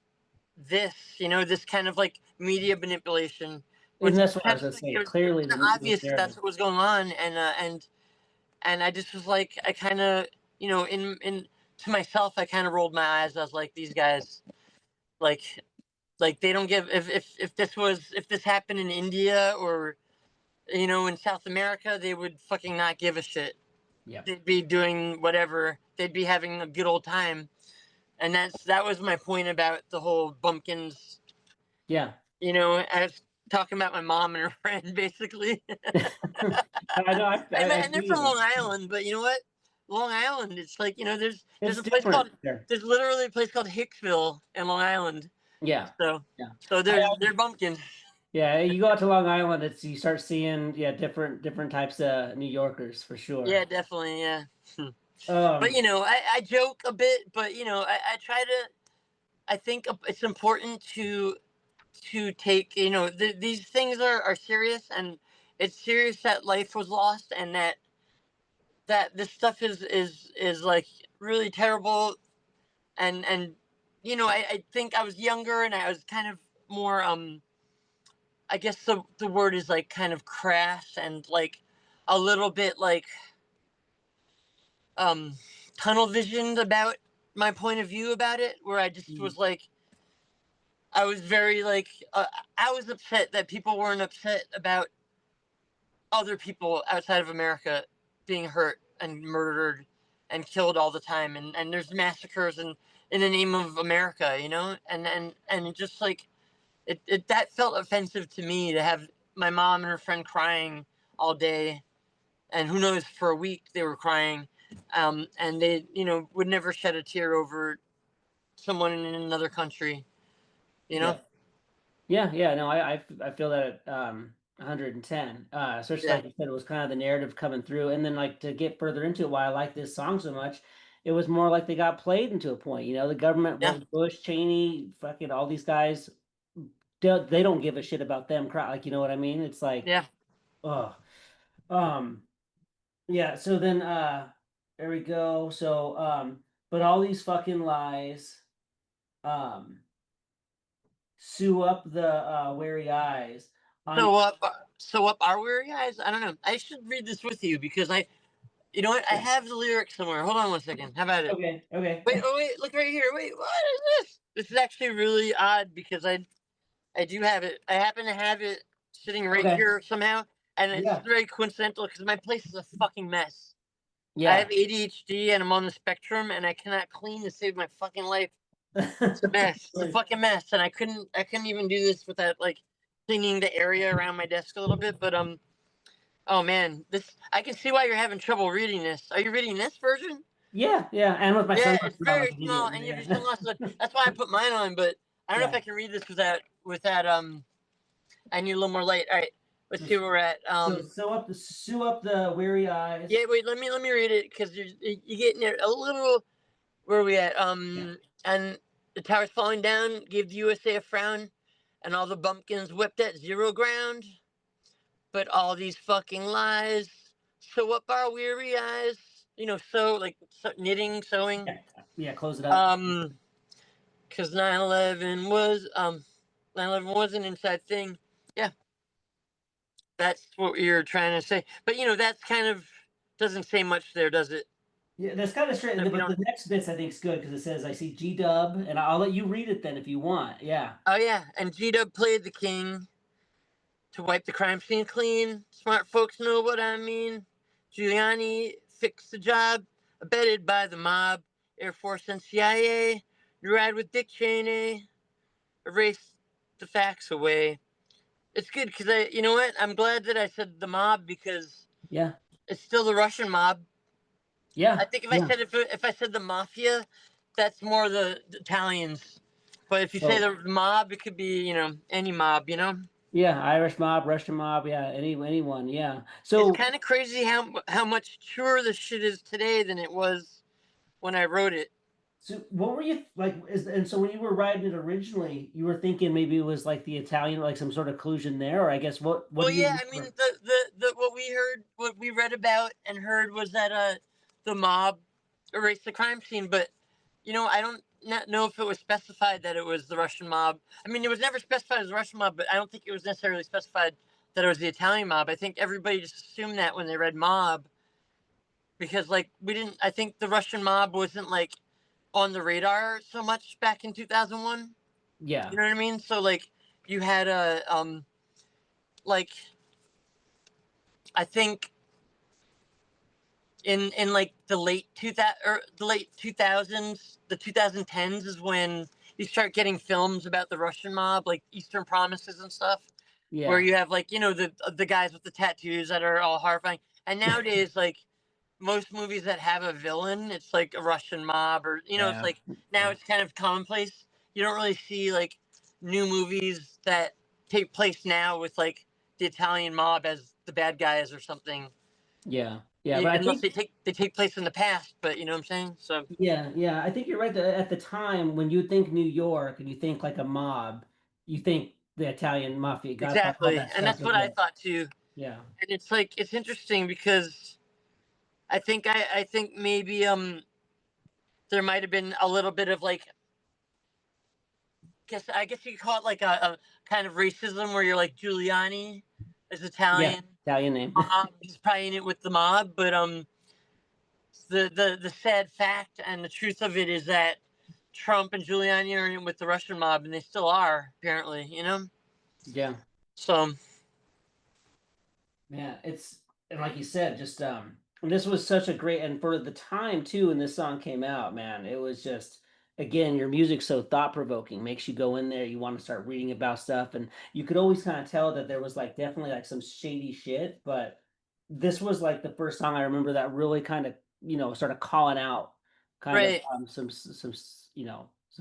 this. This kind of like media manipulation. And that's what I Kind was of gonna like, say. it was Clearly, kind of the obvious that that's narrative. what was going on, and I just was like, I kind of, in to myself, I kind of rolled my eyes. I was like, these guys, like, they don't give if this happened in India or in South America, they would fucking not give a shit. Yeah. They'd be doing whatever. They'd be having a good old time, and that was my point about the whole bumpkins. Yeah. I was talking about my mom and her friend, basically. I know. I And they're feel from you. Long Island, but you know what? Long Island, it's like there's It's a place different called there. there's literally a place called Hicksville in Long Island. Yeah. So Yeah. they're bumpkins. Yeah. You go out to Long Island, you start seeing different types of New Yorkers for sure. Yeah, definitely, yeah. But Um. I joke a bit, but I try to. I think it's important to take these things are serious, and it's serious that life was lost, and that this stuff is like really terrible, and I think I was younger and I was kind of more I guess the word is like kind of crass and like a little bit like um tunnel visioned about my point of view about it, where I just was like, I was very like I was upset that people weren't upset about other people outside of America being hurt and murdered and killed all the time, and there's massacres in the name of America, and it just like it that felt offensive to me, to have my mom and her friend crying all day, and who knows, for a week they were crying, and they would never shed a tear over someone in another country, you know. Yeah. Yeah. Yeah. No, I feel that 110. Especially Yeah, like you said, it was kind of the narrative coming through, and then like to get further into it, why I like this song so much. It was more like they got played into a point. The government, yeah, what Bush, Cheney, fucking all these guys, they don't give a shit about them. Like, you know what I mean? It's like, yeah. oh, um, yeah. So then, there we go. So, but all these fucking lies, um, sew up the weary eyes on. So up our weary eyes. I don't know. I should read this with you because you know what? I Yeah. have the lyrics somewhere. Hold on one second. How about it? Okay. Okay. Wait, oh wait, look right here. Wait, what is this? This is actually really odd because I do have it. I happen to have it sitting right Okay. here somehow, and it's Yeah. very coincidental because my place is a fucking mess. I Yeah. have ADHD and I'm on the spectrum, and I cannot clean to save my fucking life. It's a mess. It's a fucking mess, and I couldn't even do this without like cleaning the area around my desk a little bit. But oh man, this I can see why you're having trouble reading this. Are you reading this version? Yeah. Yeah. And with my Yeah, sunglasses it's on, very like an small, idiot. and you have your Yeah. sunglasses on. That's why I put mine on. But I don't know if Yeah. I can read this without. I need a little more light. All right, let's see where we're at. So sew up the weary eyes. Yeah, wait, let me read it because you get near a little. Where are we at? Yeah. And the tower's falling down. Gave the USA a frown, and all the bumpkins wept at zero ground. But all these fucking lies sew up our weary eyes. Sew like knitting, sewing. Yeah. Yeah. Close it up. Um, because 9/11 was an inside thing. Yeah, that's what you're trying to say. But that's kind of doesn't say much there, does it? Yeah, that's kind of straight. So if you But don't. the next bits I think is good because it says I see G Dub, and I'll let you read it then if you want. Yeah. Oh yeah, and G-Dub played the king to wipe the crime scene clean. Smart folks know what I mean. Giuliani fixed the job, abetted by the mob. Air Force and CIA, you ride with Dick Cheney, erase the facts away. It's good because you know what? I'm glad that I said the mob because Yeah. it's still the Russian mob. Yeah. I think Yeah. if I said the mafia, that's more the Italians. But if you say So the mob, it could be, you know, any mob, you know? yeah, Irish mob, Russian mob, yeah, anyone, yeah. It's So kind of crazy how much truer this shit is today than it was when I wrote it. so what were you like? And so when you were writing it originally, you were thinking maybe it was like the Italian, like some sort of collusion there, or I guess what Well, do yeah, you I mean, the what we read about and heard was that the mob erased the crime scene, but you know, I don't not know if it was specified that it was the Russian mob. I mean, it was never specified as the Russian mob, but I don't think it was necessarily specified that it was the Italian mob. I think everybody just assumed that when they read mob, because like we didn't. I think the Russian mob wasn't like on the radar so much back in 2001. Yeah, You know what I mean? So like you had a like I think in like the late 2000s, the 2010s is when you start getting films about the Russian mob, like Eastern Promises and stuff, where yeah, you have like, you know, the guys with the tattoos that are all horrifying. And nowadays, like most movies that have a villain, it's like a Russian mob, or you know, it's yeah, like now yeah, it's kind of commonplace. You don't really see like new movies that take place now with like the Italian mob as the bad guys or something, yeah, yeah. But I unless think they take place in the past. But you know what I'm saying? So yeah, yeah, I think you're right. That at the time when you think New York and you think like a mob, you think the Italian mafia, Godfather, all exactly, that and stuff that's is what I there. thought too. Yeah, And it's like it's interesting because I think maybe there might have been a little bit of like I guess you could call it like a kind of racism where you're like Giuliani is yeah, Italian. Italian name. He's probably in it with the mob, but the sad fact and the truth of it is that Trump and Giuliani are in it with the Russian mob, and they still are apparently. You know, Yeah. so Yeah, it's and like you said, just this was such a great and for the time too when this song came out, man, it was just again, your music's so thought-provoking, makes you go in there, you want to start reading about stuff, and you could always kind of tell that there was like definitely like some shady shit, but this was like the first song I remember that really kind of, started calling out kind of right. some some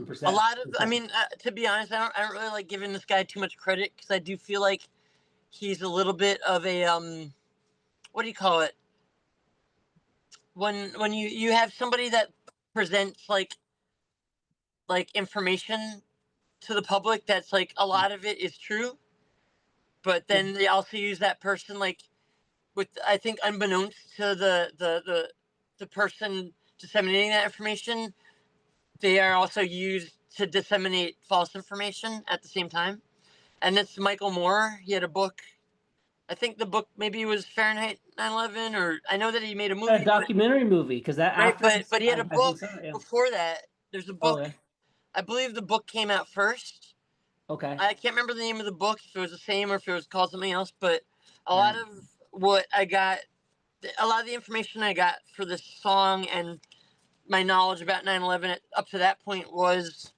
A perception. lot of, I mean, to be honest, I don't really like giving this guy too much credit because I do feel like he's a little bit of a what do you call it? When you have somebody that presents like information to the public that's like a lot of it is true, but Yeah. then they also use that person like with I think unbeknownst to the person disseminating that information, they are also used to disseminate false information at the same time. And that's Michael Moore. He had a book. I think the book maybe was Fahrenheit 9/11, or I know that he made a A movie, but documentary movie because that right, after but he had a I think book so, yeah. before that. There's a Oh, book. yeah. I believe the book came out first. Okay. I can't remember the name of the book, if it was the same or if it was called something else, but a Yeah. lot of what I got, a lot of the information I got for this song and my knowledge about 9/11 up to that point was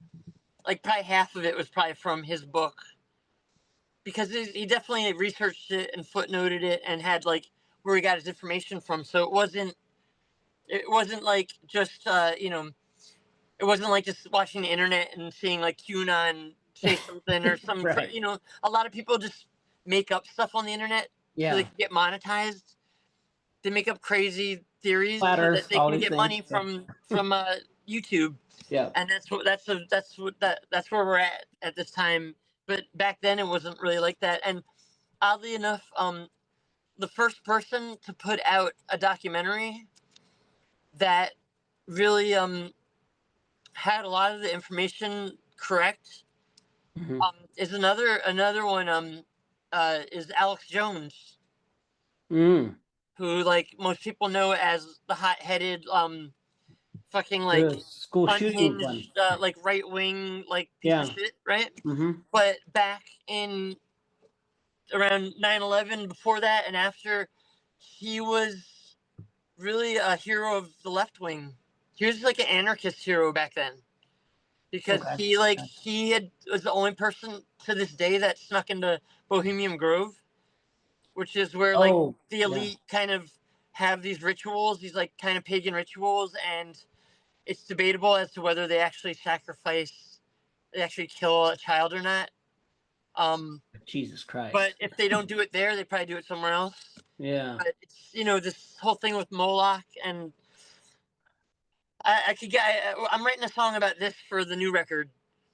like probably half of it was probably from his book, because he definitely researched it and footnoted it and had like where he got his information from. So it wasn't like just it wasn't like just watching the internet and seeing like QAnon say something or some Right. a lot of people just make up stuff on the internet so they Yeah. can get monetized. They make up crazy theories Flat so that Earth, they all can these get things. money Yeah. from YouTube, Yeah. and that's where we're at this time. But back then it wasn't really like that. And oddly enough, the first person to put out a documentary that really had a lot of the information correct Mhm. is another one is Alex Jones, Mm. who like most people know as the hot-headed fucking like The school shooting one. unhinged like right wing like piece of Yeah. shit, right? Hmm. But back in around 9/11, before that and after, he was really a hero of the left wing. He was like an anarchist hero back then because Okay. he had was the only person to this day that snuck into Bohemian Grove, which is where like Oh, the yeah. elite kind of have these rituals, these like kind of pagan rituals, and it's debatable as to whether they actually kill a child or not. Jesus Christ. But if they don't do it there, they probably do it somewhere else. Yeah. But it's, you know, this whole thing with Moloch, and I'm writing a song about this for the new record.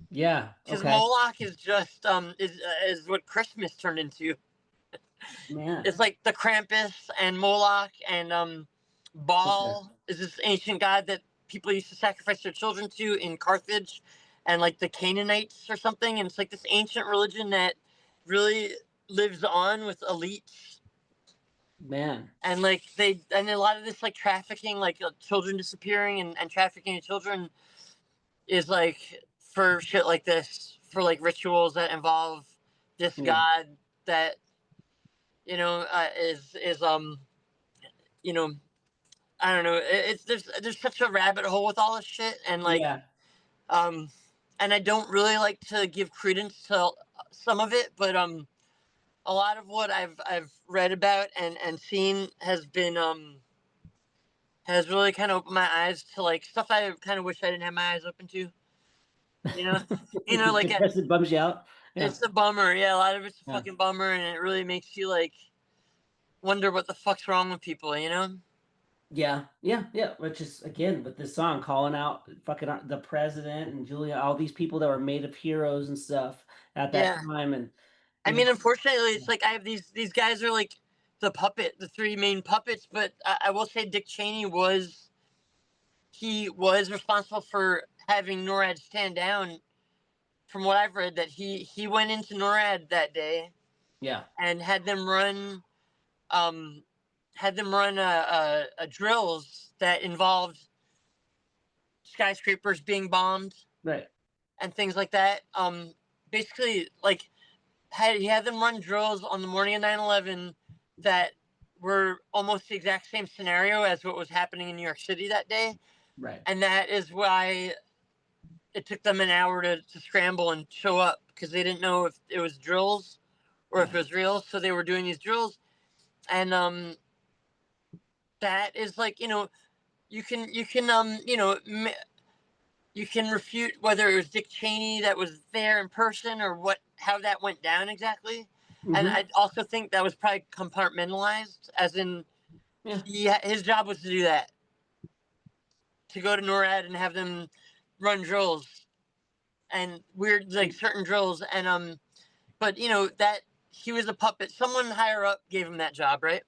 Yeah. Because Okay. Moloch is just is what Christmas turned into. Man. It's like the Krampus and Moloch and Baal is this ancient god that people used to sacrifice their children to in Carthage, and like the Canaanites or something. And it's like this ancient religion that really lives on with elites. Man. And like and a lot of this like trafficking, like children disappearing and trafficking of children is like for shit like this, for like rituals that involve this god that, you know, is you know, I don't know. It's there's such a rabbit hole with all this shit, and like um, and I don't really like to give credence to some of it, but a lot of what I've read about and seen has been has really kind of opened my eyes to like stuff I kind of wish I didn't have my eyes open to. You know, like it bums you out. Yeah. It's a bummer. Yeah, a lot of it's a fucking bummer, and it really makes you like wonder what the fuck's wrong with people. You know? Yeah, which is again with this song calling out fucking the president and Julia, all these people that were made of heroes and stuff at that time. And I mean, unfortunately, it's like I have these guys are like the three main puppets. But I will say Dick Cheney was responsible for having NORAD stand down. From what I've read, that he went into NORAD that day, and had them run drills that involved skyscrapers being bombed, right, and things like that. Basically, like he had them run drills on the morning of 9/11 that were almost the exact same scenario as what was happening in New York City that day. Right. And that is why it took them an hour to scramble and show up, because they didn't know if it was drills or if it was real. So they were doing these drills, and that is like, you know, you can you know, you can refute whether it was Dick Cheney that was there in person or how that went down exactly. And I also think that was probably compartmentalized, as in his job was to do that, to go to NORAD and have them run drills and weird, like certain drills. And but you know that he was a puppet. Someone higher up gave him that job, right?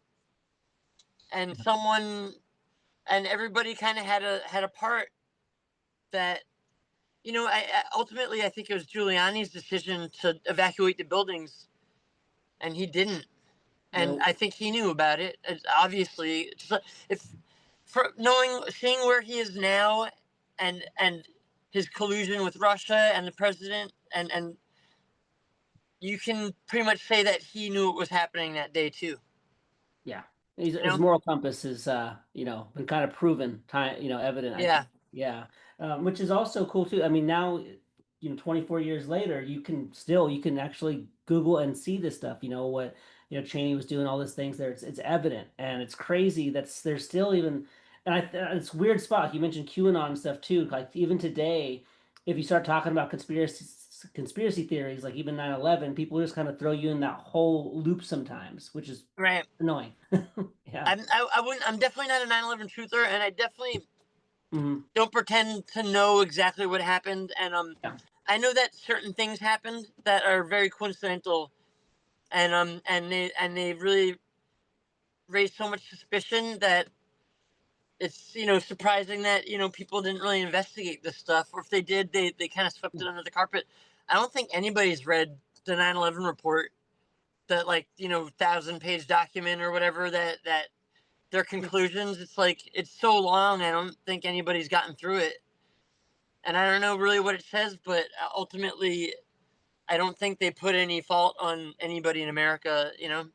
And everybody kind of had a part that, you know, ultimately I think it was Giuliani's decision to evacuate the buildings, and he didn't. And I think he knew about it. Obviously, seeing where he is now, and his collusion with Russia and the president, and you can pretty much say that he knew what was happening that day too. Yeah, his moral compass is you know, been kind of proven, evident. Yeah. Which is also cool too. I mean, now, you know, 24 years later, you can actually Google and see this stuff. You know what, you know, Cheney was doing all these things there. It's evident, and it's crazy that there's still even, and it's weird spot. You mentioned QAnon stuff too. Like even today, if you start talking about conspiracy theories, like even 9/11, people just kind of throw you in that whole loop sometimes, which is right, annoying. Yeah, I'm definitely not a 9/11 truther, and I definitely don't pretend to know exactly what happened. And I know that certain things happened that are very coincidental, and they really raised so much suspicion that it's, you know, surprising that, you know, people didn't really investigate this stuff, or if they did, they kind of swept it under the carpet. I don't think anybody's read the 9/11 report, that, like, you know, 1,000-page document or whatever, that their conclusions. It's like, it's so long, I don't think anybody's gotten through it, and I don't know really what it says, but ultimately I don't think they put any fault on anybody in America, you know.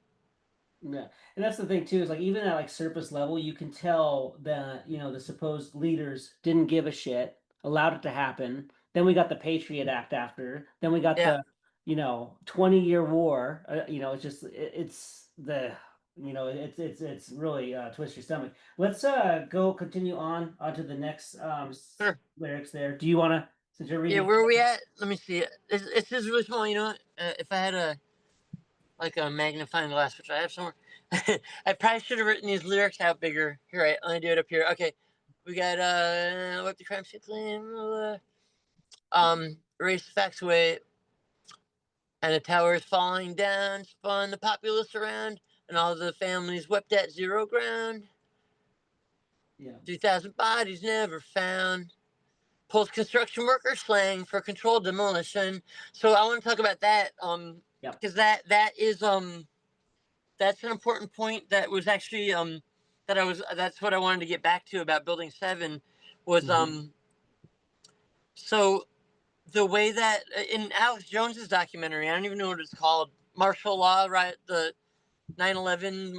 yeah, and that's the thing too, is like even at like surface level, you can tell that, you know, the supposed leaders didn't give a shit, allowed it to happen. Then we got the Patriot Act after. Then we got the, you know, 20-year war. You know, it's just it's the You know, it's really twist your stomach. Let's continue on onto the next Sure. lyrics there. Do you want to, since you're Yeah, reading? where are we at? Let me see. It's just really small. You know what? If I had a magnifying glass, which I have somewhere, I probably should have written these lyrics out bigger. Here, right? Let me do it up here. Okay, we got what the crime shit claim. Erase facts away, and the tower is falling down. Spun the populace around, and all the families wept at zero ground. Yeah. 3,000 bodies never found. Pulls construction worker slang for controlled demolition. So I want to talk about that. Yep. Because that is that's an important point that was actually that's what I wanted to get back to about Building 7 was so the way that in Alex Jones's documentary, I don't even know what it's called, martial law, right? The 9/11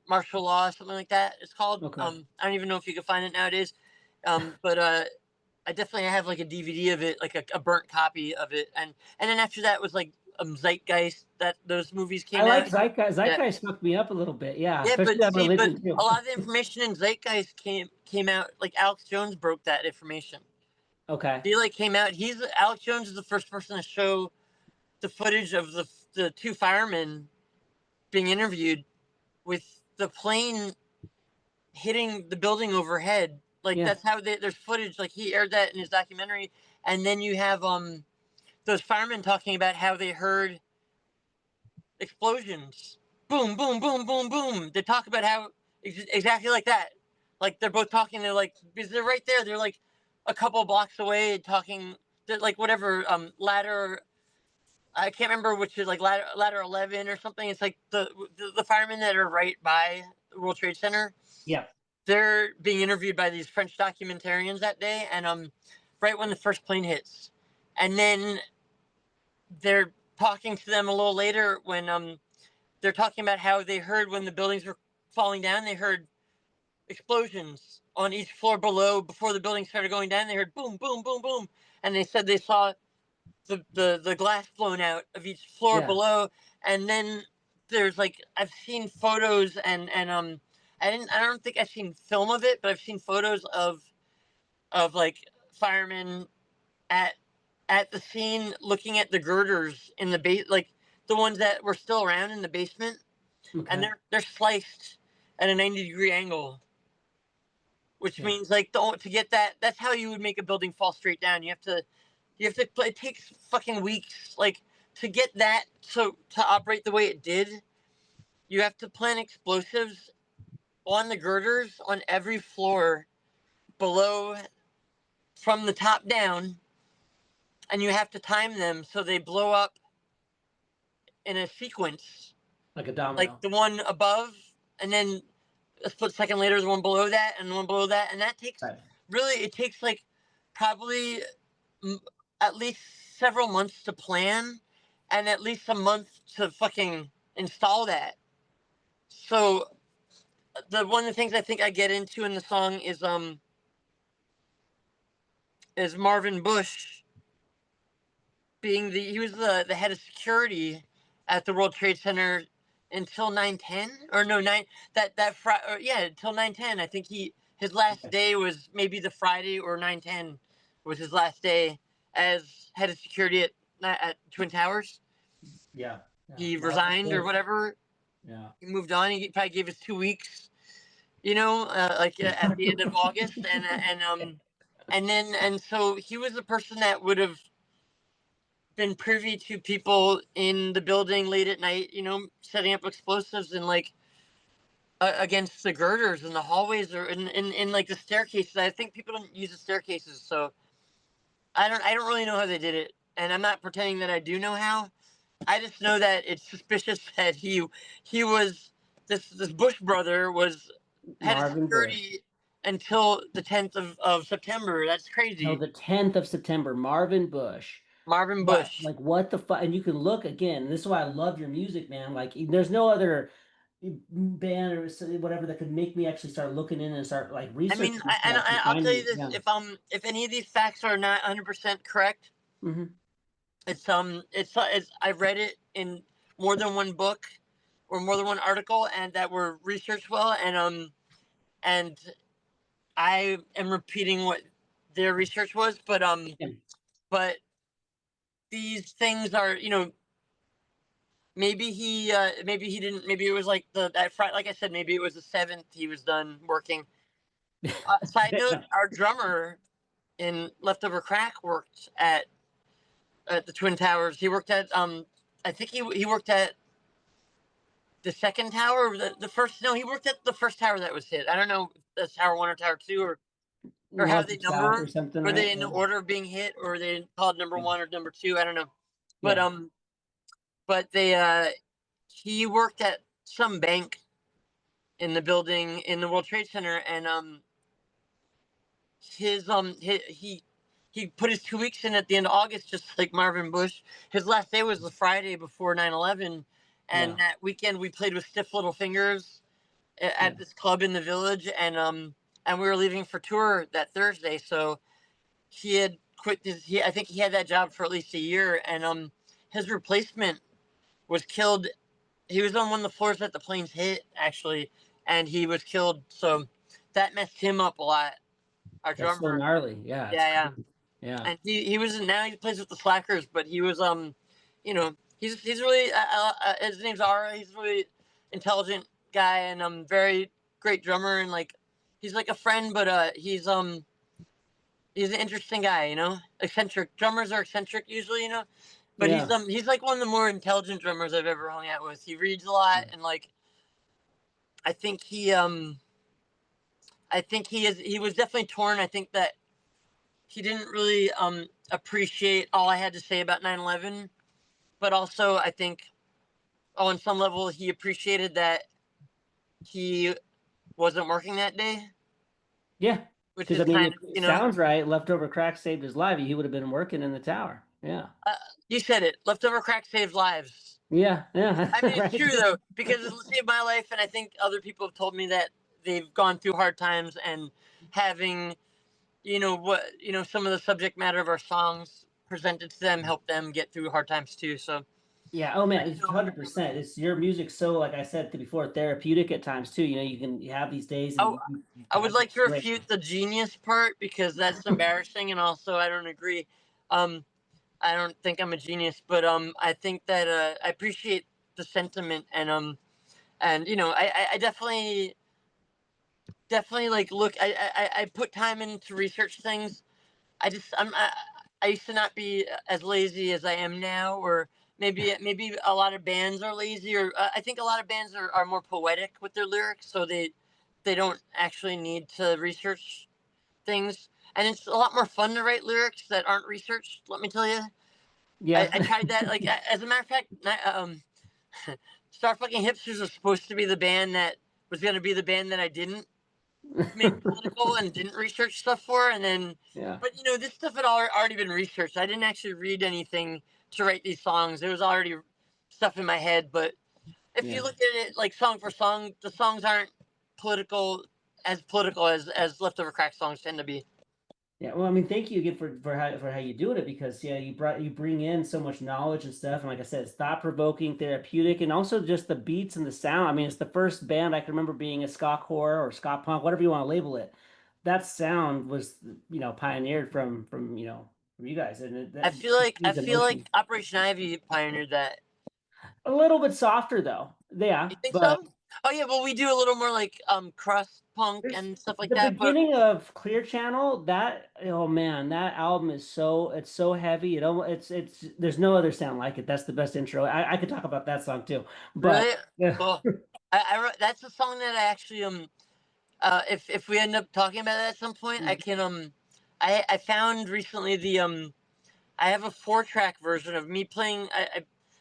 martial law, something like that. It's called. Okay. I don't even know if you can find it nowadays. But I definitely have like a DVD of it, like a burnt copy of it, and then after that was like Zeitgeist, that those movies came I like out. Zeitgeist. Yeah. Zeitgeist fucked me up a little bit. Yeah, Yeah, especially but that see, but religion too. a lot of the information in Zeitgeist came out like Alex Jones broke that information. Okay. He like came out. Alex Jones is the first person to show the footage of the two firemen being interviewed with the plane hitting the building overhead. Like Yeah. that's how there's footage. Like he aired that in his documentary, and then you have those firemen talking about how they heard explosions, boom, boom, boom, boom, boom. They talk about how exactly like that. Like they're both talking. They're like because they're right there. They're like a couple blocks away talking. They're like whatever ladder. I can't remember which is like ladder 11 or something. It's like the firemen that are right by the World Trade Center. Yeah. They're being interviewed by these French documentarians that day, and right when the first plane hits, and then they're talking to them a little later when they're talking about how they heard when the buildings were falling down, they heard explosions on each floor below before the building started going down. They heard boom, boom, boom, boom, and they said they saw the glass blown out of each floor Yeah. below, and then there's like I've seen photos and I don't think I've seen film of it, but I've seen photos of like firemen at the scene looking at the girders in the base, like the ones that were still around in the basement, Okay. and they're sliced at a 90-degree angle, which Yeah. means like to get that's how you would make a building fall straight down. You have to it takes fucking weeks like to get that so to operate the way it did. You have to plant explosives on the girders on every floor below from the top down, and you have to time them so they blow up in a sequence, Like a domino. like the one above, and then a split second later, the one below that, and the one below that, and that takes Right. really it takes like probably at least several months to plan, and at least a month to fucking install that. So the one of the things I think I get into in the song is Marvin Bush being he was the head of security at the World Trade Center until 9/10 or no 9 that Friday yeah until 9/10. I think his last day was maybe the Friday or 9/10 was his last day as head of security at Twin Towers. Yeah. He resigned or whatever. Yeah. He moved on. He probably gave us 2 weeks, you know, like at the end of August, and so he was the person that would have been privy to people in the building late at night, you know, setting up explosives and like against the girders in the hallways or in like the staircases. I think people don't use the staircases, so I don't really know how they did it, and I'm not pretending that I do know how. I just know that it's suspicious that he was this Bush brother was head of Marvin Bush. security until the 10th of September. That's crazy. No, the 10th of September. Marvin Bush. Marvin What, Bush. like what the fuck? And you can look again. This is why I love your music, man. Like there's no other band or whatever that could make me actually start looking in and start like I researching. mean, this stuff and I'll tell finding you this: yeah. if any of these facts are not 100% correct, Mhm. it's I read it in more than one book, or more than one article and that were researched well, and I am repeating what their research was, but these things are, maybe he didn't, maybe it was like that Friday, like I said, maybe it was the 7th he was done working. Side note, our drummer in Leftover Crack worked at the Twin Towers. He worked at I think he worked at the second tower, the first. No, he worked at the first tower that was hit. I don't know if that's Tower 1 or Tower 2, or how North they or south or number. something, Were right? they in the order of being hit, or are they called number 1 or number 2? I don't know. But Yeah. but they he worked at some bank in the building in the World Trade Center, and he put his 2 weeks in at the end of August, just like Marvin Bush. His last day was the Friday before 9/11, and Yeah. that weekend we played with Stiff Little Fingers at Yeah. this club in the Village, and we were leaving for tour that Thursday. So he had quit I think he had that job for at least a year, and his replacement was killed. He was on one of the floors that the planes hit, actually, and he was killed. So that messed him up a lot. Our That's so drummer. gnarly. Yeah. It's Yeah, yeah. crazy. Yeah. And he was, now he plays with the Slackers, but he was he's really his name's Ara. He's a really intelligent guy, and very great drummer, and like he's like a friend, but he's an interesting guy, eccentric. Drummers are eccentric usually, but Yeah. he's like one of the more intelligent drummers I've ever hung out with. He reads a lot, and like I think he was definitely torn. I think that he didn't really appreciate all I had to say about 9/11, but also I think, on some level, he appreciated that he wasn't working that day, Yeah. which Because is I mean, kind it, of, it sounds right. Leftover Crack saved his life. He would have been working in the tower. Yeah. you said it. Leftover Crack saved lives. Yeah. Yeah. I mean, it's Right. true though, because it saved my life, and I think other people have told me that they've gone through hard times, and having, some of the subject matter of our songs presented to them helped them get through hard times too. So, Yeah. Oh man, you it's know, 100%. It's your music so, like I said before, therapeutic at times too. You have these days and I, you I would have like to great. refute the genius part, because that's embarrassing, and also I don't agree. Um, I don't think I'm a genius, but I think that I appreciate the sentiment, and I definitely like look. I put time in to research things. I used to not be as lazy as I am now, or maybe a lot of bands are lazy, or I think a lot of bands are more poetic with their lyrics, so they don't actually need to research things, and it's a lot more fun to write lyrics that aren't researched. Let me tell you, Yeah. I tried that. Like, as a matter of fact, Star Fucking Hipsters was supposed to be the band that was going to be the band that I didn't make political and didn't research stuff for, and then, Yeah. but this stuff had already been researched. I didn't actually read anything to write these songs. There was already stuff in my head, but if Yeah. you look at it like song for song, the songs aren't political as Leftover Crack songs tend to be. Yeah, well, I mean, thank you again for how you do it, because yeah, you bring in so much knowledge and stuff, and like I said, it's thought-provoking, therapeutic, and also just the beats and the sound. I mean, it's the first band I can remember being a ska-core or ska-punk, whatever you want to label it. That sound was, pioneered from you guys, and I that feel like I use feel emotion. like Operation Ivy pioneered that. A little bit softer though, yeah, You think but so? Oh yeah, well we do a little more like crust punk there's and stuff like the that, but beginning of Clear Channel. That, oh man, that album is so heavy. It's there's no other sound like it. That's the best intro. I could talk about that song too, but really yeah, cool. I wrote, that's a song that I actually if we end up talking about it at some point, I can I found recently I have a 4-track version of me playing.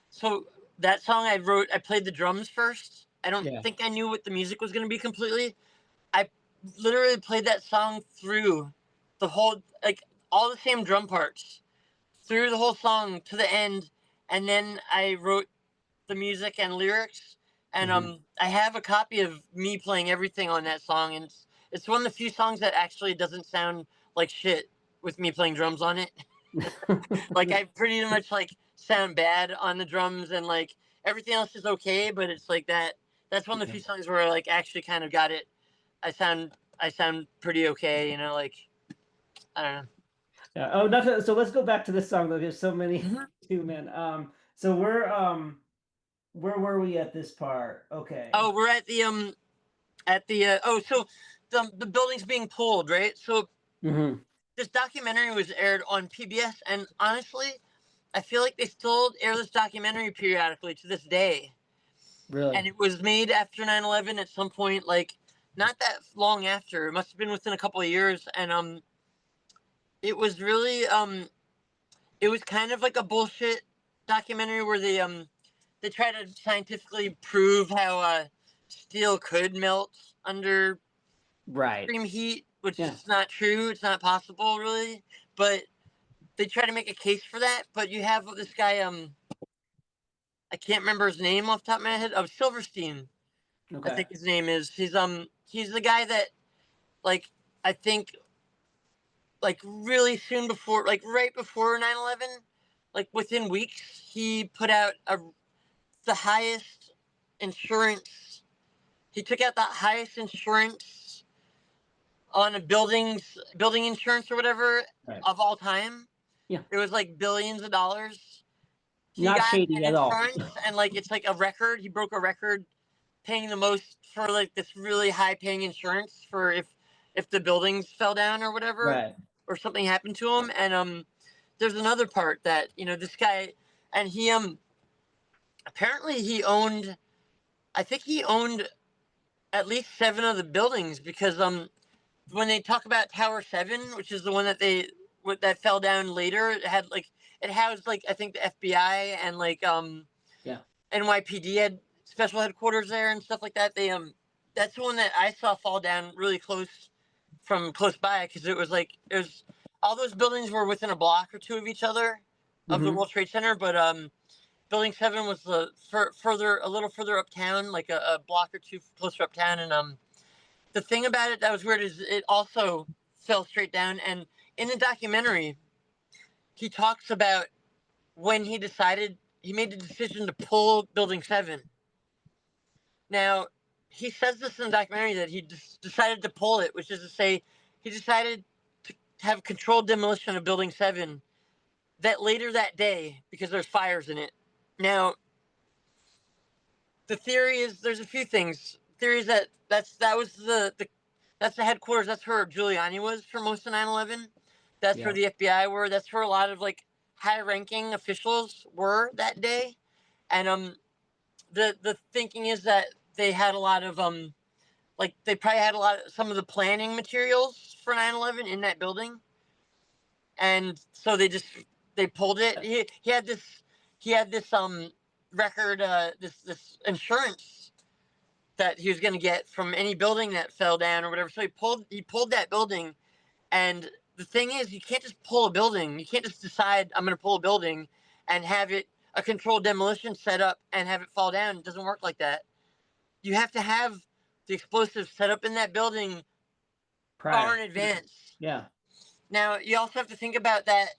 So that song I played the drums first. I don't yeah, think I knew what the music was going to be completely. I literally played that song through the whole, like, all the same drum parts through the whole song to the end, and then I wrote the music and lyrics, and mhm. I have a copy of me playing everything on that song, and it's one of the few songs that actually doesn't sound like shit with me playing drums on it. Like, I pretty much like sound bad on the drums, and like everything else is okay, but it's like that. That's one of the few songs where I like actually kind of got it. I sound pretty okay, you know, like I don't know. Yeah. Oh, so let's go back to this song though. There's so many too, man. So where were we at this part? Okay. Oh, we're at the so the building's being pulled, right? So Mm-hmm. this documentary was aired on PBS, and honestly, I feel like they still air this documentary periodically to this day. Really? And it was made after 9/11 at some point, like not that long after. It must have been within a couple of years, and it was really it was kind of like a bullshit documentary where they try to scientifically prove how steel could melt under Right. extreme heat, which Yeah. is not true. It's not possible, really. But they try to make a case for that. But you have this guy, I can't remember his name off the top of my head. Silverstein, I Okay. think his name is. He's the guy that, like, I think, like, really soon before, like, right before 9/11, like, within weeks, he put out the highest insurance. He took out the highest insurance on a building insurance or whatever Right. of all time. Yeah. It was like billions of dollars. He Not got shady an at all. insurance, and like it's like a record. He broke a record, paying the most for like this really high paying insurance for if the buildings fell down or whatever, Right. or something happened to him. And there's another part that this guy, and he apparently he owned. I think he owned at least 7 of the buildings because when they talk about Tower 7, which is the one that fell down later, it housed like I think the FBI and like Yeah. NYPD had special headquarters there and stuff like that. That's the one that I saw fall down really close by because it was all those buildings were within a block or two of each other of the Mhm. World Trade Center, but Building 7 was a little further uptown, like a block or two closer uptown, and the thing about it that was weird is it also fell straight down. And in the documentary, he talks about when he made the decision to pull Building 7. Now, he says this in the documentary that he decided to pull it, which is to say, he decided to have controlled demolition of Building 7 that later that day because there's fires in it. Now, the theory is there's a few things. Theories that was that's the headquarters. That's where Giuliani was for most of 9/11. That's Yeah. where the FBI were. That's where a lot of like high-ranking officials were that day. And the thinking is that they had a lot of like they probably had some of the planning materials for 9/11 in that building, and so they pulled it. He had this record this insurance that he was going to get from any building that fell down or whatever. So he pulled that building, and the thing is, you can't just pull a building. You can't just decide I'm going to pull a building and have it a controlled demolition set up and have it fall down. It doesn't work like that. You have to have the explosives set up in that building far in advance. Yeah. Now you also have to think about that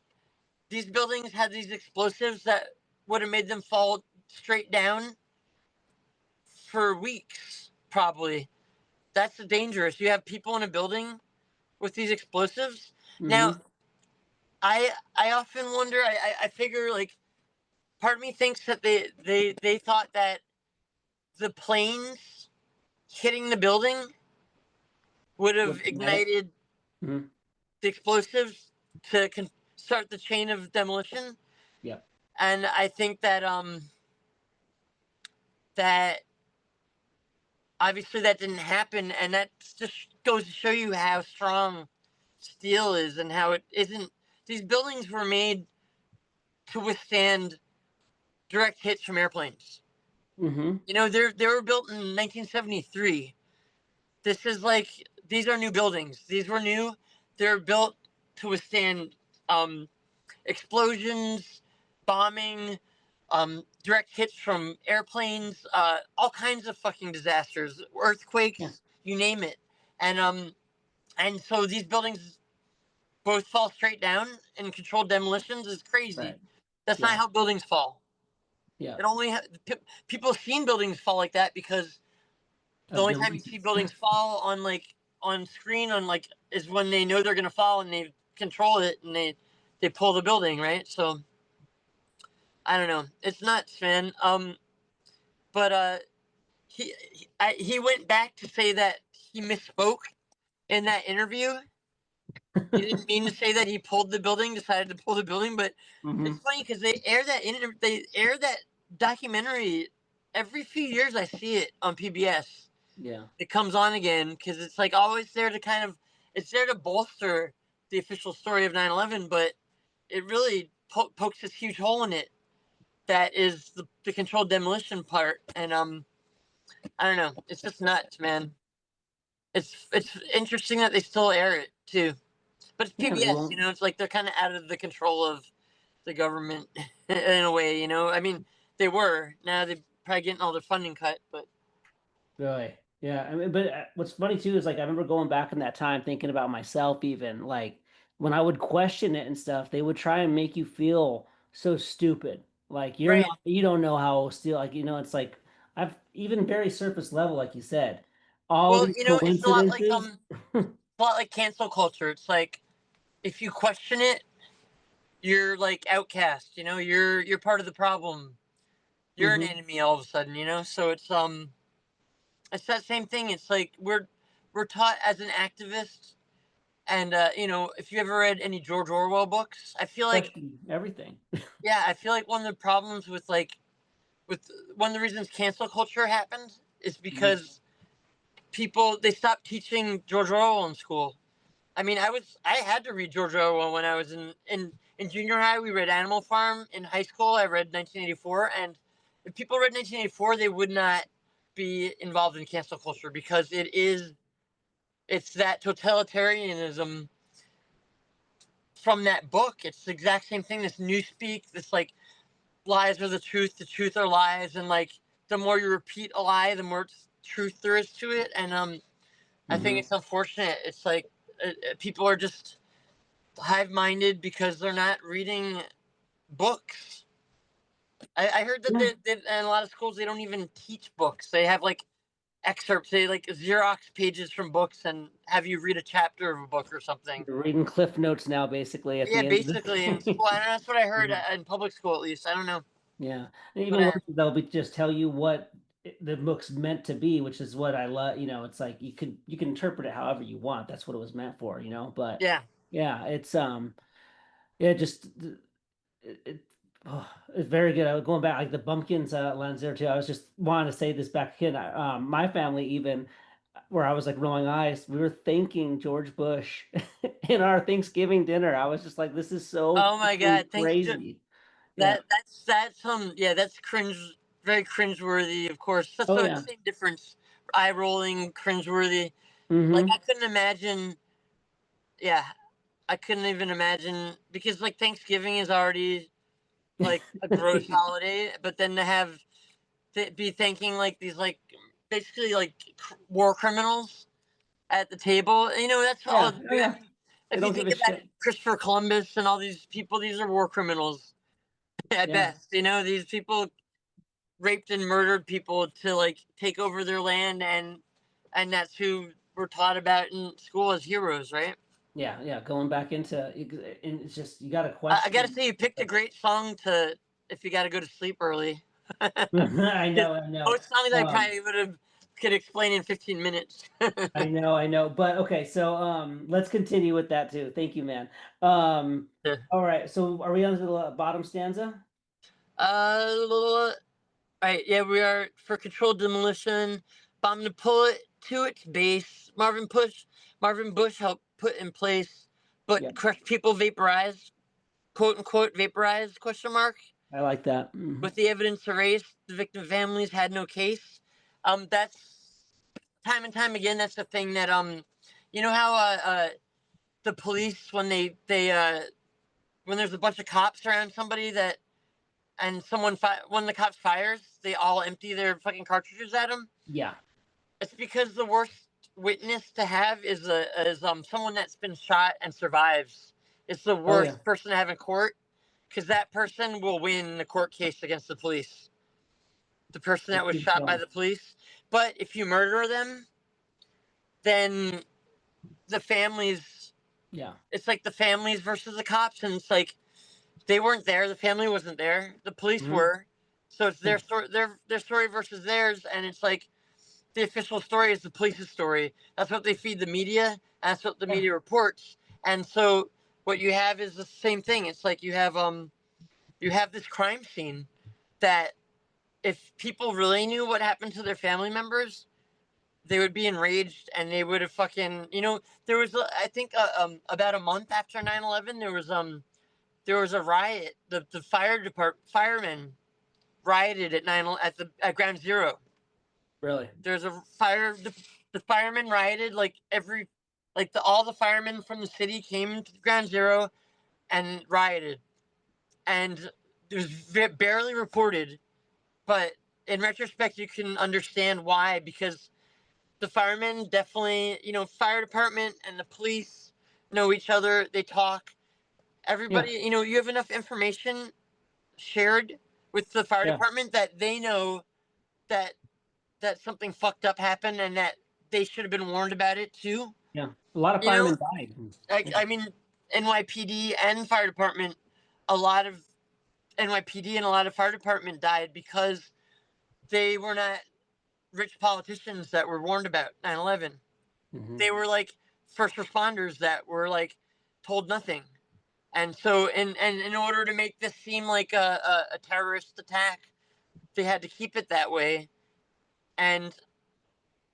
these buildings had these explosives that would have made them fall straight down for weeks, probably. That's dangerous. You have people in a building with these explosives. Now, Mhm. I often wonder. I figure like part of me thinks that they thought that the planes hitting the building would have ignited Mhm. the explosives to start the chain of demolition. Yeah. And I think that that obviously that didn't happen, and that just goes to show you how strong steel is and how it isn't. These buildings were made to withstand direct hits from airplanes. Mhm. You know, they were built in 1973. This is like these are new buildings. These were new. They're built to withstand explosions, bombing, direct hits from airplanes, all kinds of fucking disasters, earthquakes, Yeah. you name it. And so these buildings both fall straight down in controlled demolitions is crazy. Right. That's Yeah. not how buildings fall. Yeah. It only people have seen buildings fall like that because the only time you see buildings fall on on screen is when they know they're gonna fall and they control it and they pull the building, right? So I don't know. It's nuts, man. But he went back to say that he misspoke in that interview. He didn't mean to say that he pulled the building, decided to pull the building, but it's funny because they air that documentary every few years. I see it on PBS. Yeah. It comes on again because it's always there to it's there to bolster the official story of 9/11, but it really pokes this huge hole in it that is the controlled demolition part. And I don't know, it's just nuts, man. It's interesting that they still air it too, but it's Yeah, they PBS. won't. It's like they're kind of out of the control of the government in a way. I mean, they were. Now they're probably getting all their funding cut, but Really? Yeah. I mean, but what's funny too is like I remember going back in that time thinking about myself even like when I would question it and stuff, they would try and make you feel so stupid. Like right. you don't know how still like it's like I've even very surface level, like you said, all Well, these it's a lot like coincidences. a lot like cancel culture. It's like if you question it, you're like outcast. You're part of the problem. You're an Hmm. enemy all of a sudden. So it's that same thing. It's like we're taught as an activist, and if you ever read any George Orwell books, I feel like Question everything. yeah, I feel like one of the problems with one of the reasons cancel culture happened is Mhm. because people they stopped teaching George Orwell in school. I mean, I had to read George Orwell when I was in junior high. We read Animal Farm. In high school, I read 1984, and if people read 1984, they would not be involved in cancel culture because it's that totalitarianism from that book. It's the exact same thing. This newspeak, this lies are the truth are lies, and the more you repeat a lie, the more truth there is to it. And I think Hmm. it's unfortunate. It's like people are just hive-minded because they're not reading books. I heard that Yeah. in a lot of schools they don't even teach books. They have excerpts, they Xerox pages from books and have you read a chapter of a book or something. You're reading Cliff Notes now, basically, at Yeah, the end of the basically in thing. school. And that's what I heard Yeah. in public school, at least. I don't know, Yeah. And but even worse, they'll be just tell you what the book's meant to be, which is what I love. It's like you can interpret it however you want. That's what it was meant for, But yeah. yeah, yeah, just it, oh, it's very good. I was going back like the bumpkins lens there too. I was just wanting to say this back again. My family even where I was like rolling eyes, we were thanking George Bush in our Thanksgiving dinner. I was just like, this is so Oh my fucking God, thanks. crazy. Yeah. That's yeah, that's cringe, very cringeworthy. Of course, that's Oh the yeah. same difference. Eye rolling, cringeworthy. Mm-hmm. I couldn't imagine. Yeah, I couldn't even imagine because Thanksgiving is already a gross holiday, but then to have be thanking these basically war criminals at the table. That's all. Yeah. Oh I yeah. mean, They if you don't give think a about shit. Christopher Columbus and all these people, these are war criminals at Yeah. best. These people raped and murdered people to take over their land, and that's who we're taught about in school as heroes, right? Yeah. Yeah. Going back into and it's just you got to I gotta question. say, you picked a great song to if you got to go to sleep early. I 'Cause know. I know. most songs I Um, probably could explain in 15 minutes. I know. I know. But okay. So let's continue with that too. Thank you, man. Um, all right. So are we on to the bottom stanza? All right, yeah, we are for controlled demolition. Bomb to pull it to its base. Marvin Bush helped put in place, but Yeah. crushed people vaporized, quote unquote vaporized question mark. I like that. Mhm. With the evidence erased, the victim families had no case. That's time and time again. That's the thing that you know how the police when there's a bunch of cops around somebody that and when the cops fires, they all empty their fucking cartridges at them. Yeah. It's because the worst witness to have is someone that's been shot and survives. It's the Oh yeah. worst person to have in court because that person will win the court case against the police. The person that was shot by the police. But if you murder them, then the families, it's like the families versus the cops, and it's like they weren't there, the family wasn't there, the police were, so it's their story, their story versus theirs, and it's like the official story is the police's story. That's what they feed the media, and that's what the media reports. And so what you have is the same thing. It's like you have this crime scene that if people really knew what happened to their family members, they would be enraged, and they would have fucking, there was, I think, about a month after 9/11, there was a riot. The firemen rioted at Ground Zero. Really? There's a fire. The firemen rioted all the firemen from the city came to Ground Zero and rioted, and it was barely reported, but in retrospect, you can understand why, because the firemen definitely, fire department and the police know each other. They talk. Everybody, you have enough information shared with the fire department that they know that something fucked up happened and that they should have been warned about it too. Yeah, a lot of firemen died. I mean, NYPD and fire department, a lot of NYPD and a lot of fire department died because they were not rich politicians that were warned about 9/11. They were like first responders that were like told nothing. And so in order to make this seem like a terrorist attack, they had to keep it that way. And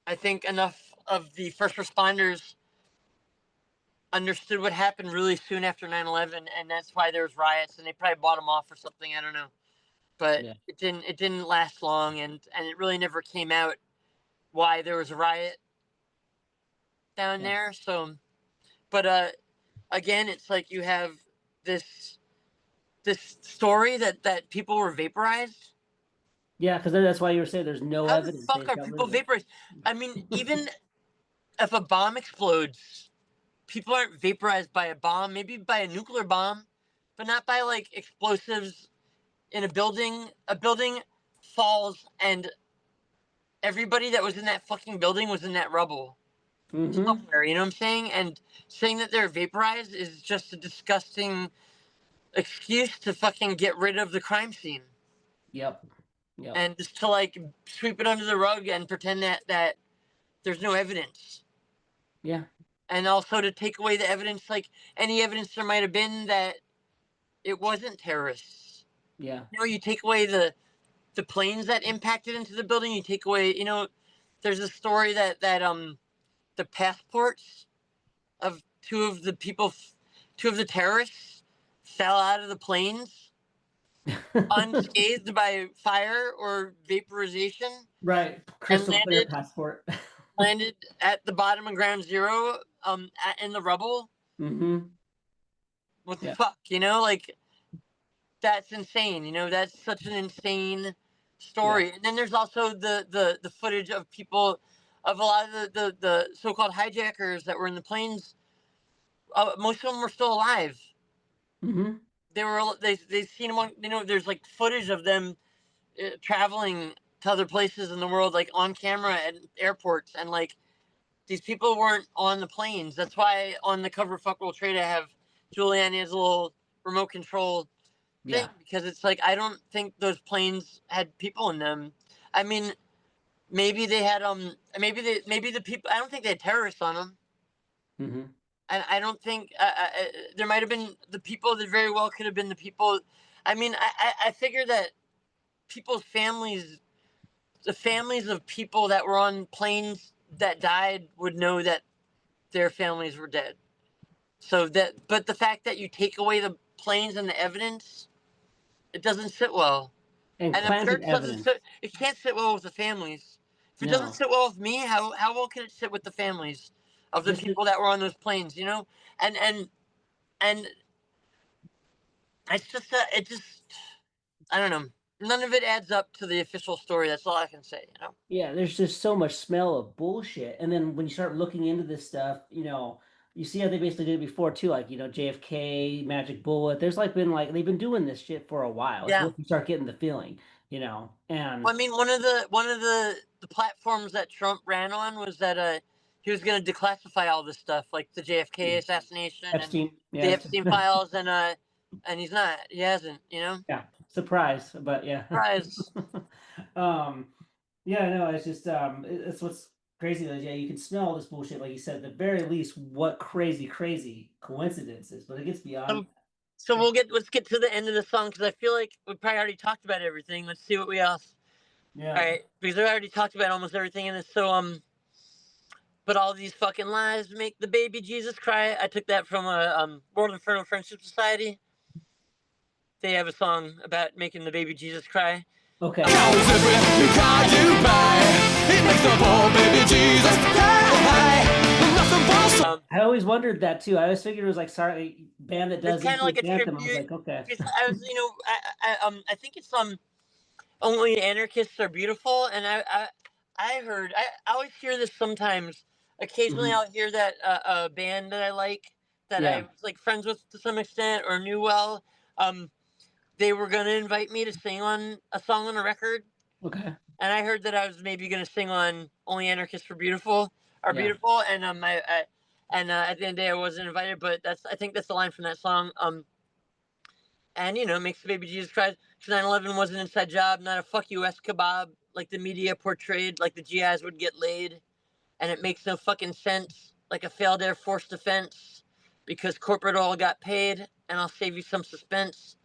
I think enough of the first responders understood what happened really soon after 9/11, and that's why there was riots, and they probably bought them off or something, I don't know. But it didn't last long, and it really never came out why there was a riot down there. So, but again, it's like you have this story that people were vaporized. Yeah, because that's why you were saying there's no How evidence. the fuck are people vaporized? I mean, even if a bomb explodes, people aren't vaporized by a bomb, maybe by a nuclear bomb, but not by like explosives in a building. A building falls and everybody that was in that fucking building was in that rubble somewhere, you know what I'm saying? And saying that they're vaporized is just a disgusting excuse to fucking get rid of the crime scene. Yep. And just to like sweep it under the rug and pretend that there's no evidence. Yeah. And also to take away the evidence, like any evidence there might have been that it wasn't terrorists. Yeah. You take away the planes that impacted into the building. You take away, there's a story that the passports of two of the terrorists fell out of the planes unscathed by fire or vaporization. Right. Crystal clear passport. Landed at the bottom of Ground Zero, in the rubble. What the fuck, like that's insane. That's such an insane story. And then there's also the footage of people, of a lot of the so-called hijackers that were in the planes. Most of them were still alive. They've seen them on, there's like footage of them traveling to other places in the world, like on camera at airports, and like these people weren't on the planes. That's why on the cover of Fuck World Trade I have Giuliani's little remote control thing, because it's like I don't think those planes had people in them. I mean, maybe they had maybe the people. I don't think they had terrorists on them. And I don't think there might have been the people that very well could have been the people. I mean, I figure that people's families, the families of people that were on planes that died, would know that their families were dead. So but the fact that you take away the planes and the evidence, it doesn't sit well. And I'm sure it can't sit well with the families. If it doesn't sit well with me, how well can it sit with the families of the people that were on those planes? And it's just I don't know. None of it adds up to the official story. That's all I can say. Yeah, there's just so much smell of bullshit. And then when you start looking into this stuff, you see how they basically did it before too, like JFK, Magic Bullet. There's like been like they've been doing this shit for a while. It's Yeah. once you start getting the feeling, and Well, I mean, one of the platforms that Trump ran on was that he was going to declassify all this stuff, like the JFK assassination and Epstein, the yeah, Epstein files, and he's not. He hasn't. yeah, surprise, but yeah. Surprise. um, yeah, no, it's just it's what's crazy that you can smell all this bullshit, like you said. At the very least, what crazy coincidences, but it gets beyond. So let's get to the end of the song because I feel like we probably already talked about everything. Let's see what we else. Yeah. All right, because we already talked about almost everything in this. So but all these fucking lies make the baby Jesus cry. I took that from a World Inferno Friendship Society. They have a song about making the baby Jesus cry. Okay. I always wondered that too. I always figured it was like band that does It's kind of like a anthem. tribute. I was like, okay. I was, I think it's only anarchists are beautiful, and I heard I always hear this sometimes. Occasionally, I'll hear that a band that I like that I was like friends with to some extent or knew well. They were gonna invite me to sing on a song on a record. Okay. And I heard that I was maybe gonna sing on "Only Anarchists Are Beautiful," beautiful, and at the end of the day I wasn't invited. But I think that's the line from that song. And makes the baby Jesus cry. 9/11 was an inside job, not a fuck you kebab like the media portrayed, like the GIs would get laid, and it makes no fucking sense, like a failed Air Force defense, because corporate oil got paid, and I'll save you some suspense.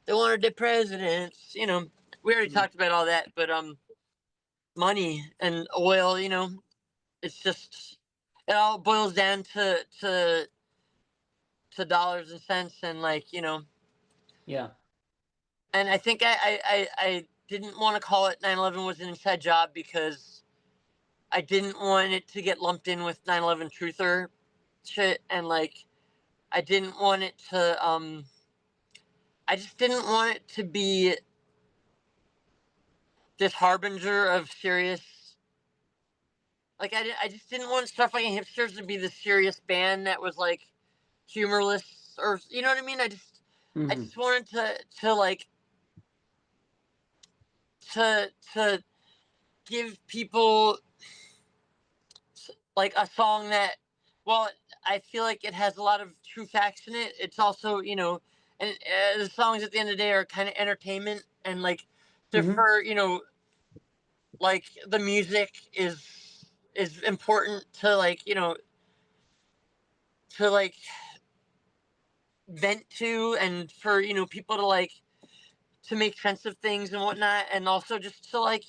They wanted the presidents, we already talked about all that, but money and oil, it's just, it all boils down to dollars and cents, and yeah. And I think I didn't want to call it 9/11 was an inside job because I didn't want it to get lumped in with 9/11 truther shit, and I didn't want it to I just didn't want it to be this harbinger of serious. I just didn't want Stuff Like Hipsters to be the serious band that was humorless, or you know what I mean. I just wanted to give people a song that, well, I feel like it has a lot of true facts in it. It's also and the songs at the end of the day are kind of entertainment, and for the music is important to to vent to, and for people to make sense of things and whatnot, and also just to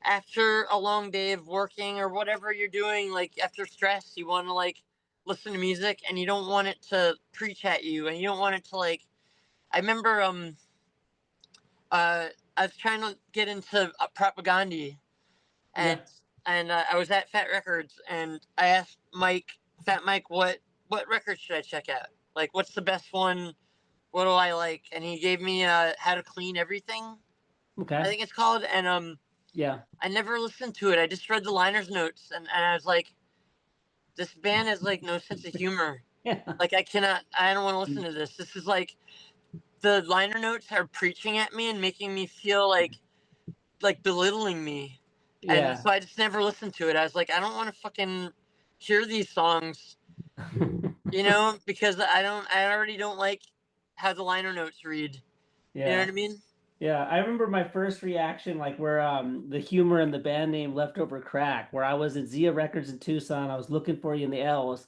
after a long day of working or whatever you're doing, after stress, you want to listen to music, and you don't want it to preach at you, and you don't want it to I remember I was trying to get into propaganda, and I was at Fat Records, and I asked Fat Mike, what records should I check out? What's the best one? What do I like? And he gave me How to Clean Everything. Okay. I think it's called, and yeah. I never listened to it. I just read the liner's notes, and I was like, this band has no sense of humor. Yeah. I don't want to listen to this. This is the liner notes are preaching at me and making me feel like belittling me. Yeah. And so I just never listened to it. I was like, I don't want to fucking hear these songs, because I already don't like how the liner notes read. Yeah. You know what I mean? Yeah, I remember my first reaction, where the humor in the band name Leftöver Crack, where I was at Zia Records in Tucson. I was looking for you in the L's.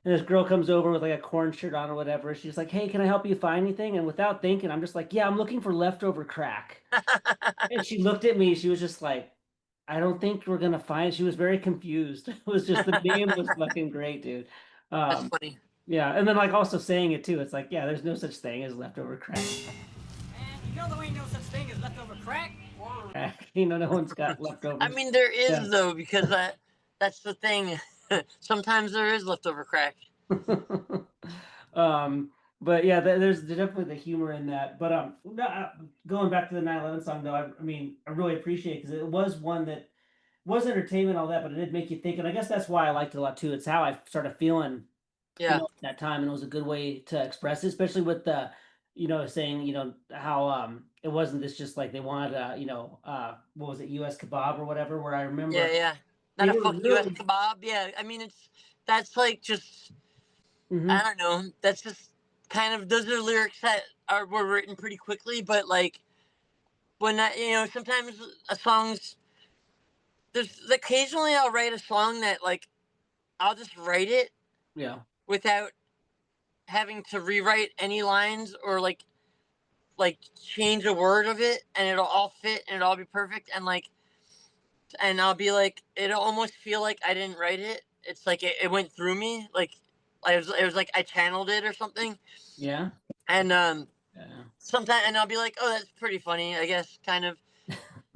And this girl comes over with a corn shirt on or whatever. She's like, "Hey, can I help you find anything?" And without thinking, I'm just like, "Yeah, I'm looking for Leftover Crack." And she looked at me. She was just like, "I don't think we're gonna find." She was very confused. It was just, the name was fucking great, dude. That's funny. Yeah, and then also saying it too. It's like, yeah, there's no such thing as leftover crack. Man, there ain't no such thing as leftover crack. No one's got leftovers. I mean, there is though, because that's the thing. Sometimes there is leftover crack. But yeah, there's definitely the humor in that. But going back to the 9/11 song though, I mean, I really appreciate it because it was one that was entertainment, all that, but it did make you think, and I guess that's why I liked it a lot too. It's how I started feeling Yeah. at that time, and it was a good way to express it, especially with the, saying, how it wasn't this just like they wanted what was it, US kebab or whatever, where I Yeah, remember yeah. Not they a were fuck US really kebab. Yeah, I mean that's like just I Mhm. don't know. That's just kind of those are lyrics that were written pretty quickly, but like when sometimes a song's there's occasionally I'll write a song that like I'll just write it Yeah. without having to rewrite any lines or like change a word of it, and it'll all fit and it'll all be perfect, and I'll be like it'll almost feel like I didn't write it. It's like it went through me, like it was like I channeled it or something. Yeah. And Yeah. sometimes, and I'll be like, oh, that's pretty funny, I guess, kind of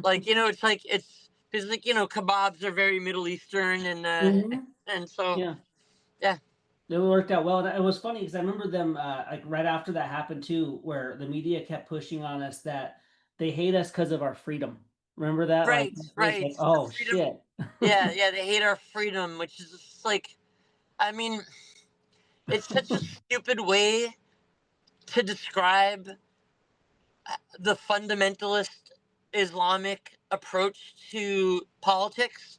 like it's like it's because like kebabs are very Middle Eastern, Mhm. and so Yeah. yeah. It worked out well. And it was funny because I remember them like right after that happened too, where the media kept pushing on us that they hate us because of our freedom. Remember that? Like Right, it was right. like, The oh freedom. shit. Yeah, yeah. They hate our freedom, which is just like, I mean, it's such a stupid way to describe the fundamentalist Islamic approach to politics.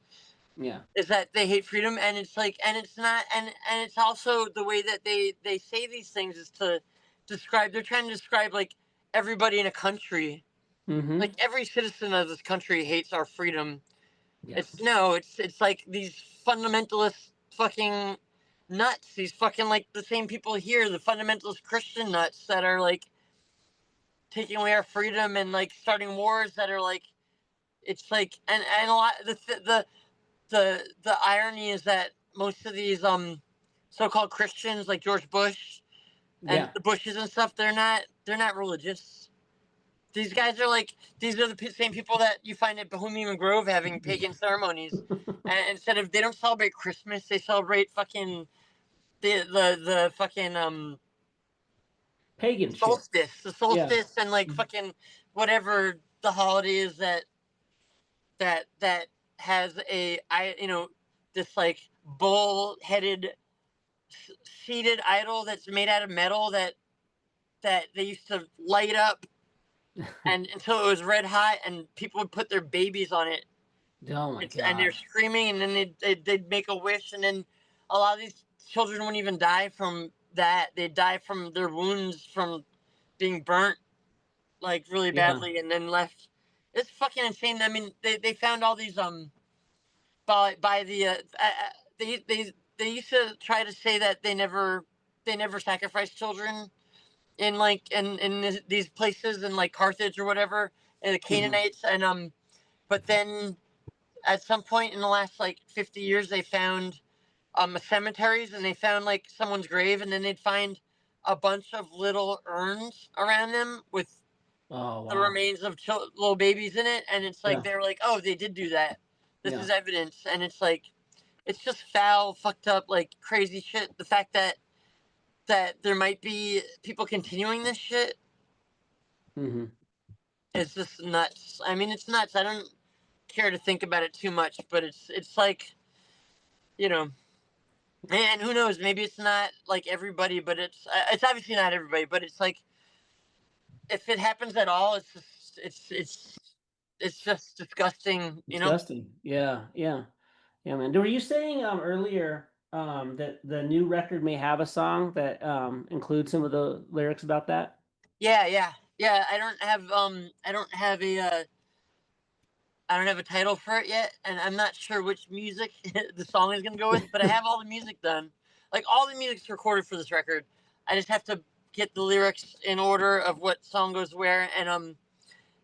Yeah. Is that they hate freedom, and it's like, and it's not, and it's also the way that they say these things is to describe. They're trying to describe like everybody in a country, Mm-hmm. like every citizen of this country hates our freedom. It's Yes. no, it's like these fundamentalist fucking nuts. These fucking like the same people here, the fundamentalist Christian nuts that are like taking away our freedom and like starting wars that are like it's like and a lot the irony is that most of these so-called Christians like George Bush and Yeah. the Bushes and stuff they're not religious. These guys are like these are the same people that you find at Bohemian Grove having pagan ceremonies, and instead of they don't celebrate Christmas, they celebrate fucking the fucking Pagan shit. the Yeah. solstice, and like fucking whatever the holiday is that has this like bull headed seated idol that's made out of metal that they used to light up and until it was red hot and people would put their babies on it. Oh my And they're God. screaming, and then they'd make a wish, and then a lot of these children wouldn't even die from that. They'd die from their wounds from being burnt like really Yeah. badly, and then left. It's fucking insane. I mean, they found all these by the they used to try to say that they never sacrificed children in like in these places in like Carthage or whatever, and the Hmm. Canaanites, and but then at some point in the last like 50 years they found cemeteries, and they found like someone's grave, and then they'd find a bunch of little urns around them with Oh the wow. remains of little babies in it, and it's like Yeah. they were like, oh, they did do that, this Yeah. is evidence, and it's like it's just foul fucked up like crazy shit. The fact that there might be people continuing this shit Hmm. is just nuts. I mean, it's nuts. I don't care to think about it too much, but it's like you know and who knows, maybe it's not like everybody, but it's obviously not everybody, but it's like if it happens at all, it's just it's just disgusting, Disgusting. Yeah. Yeah. Yeah, man. Were you saying earlier that the new record may have a song that includes some of the lyrics about that? Yeah, yeah, yeah. I don't have a title for it yet, and I'm not sure which music the song is gonna go with, but I have all the music done. Like all the music's recorded for this record. I just have to get the lyrics in order of what song goes where, and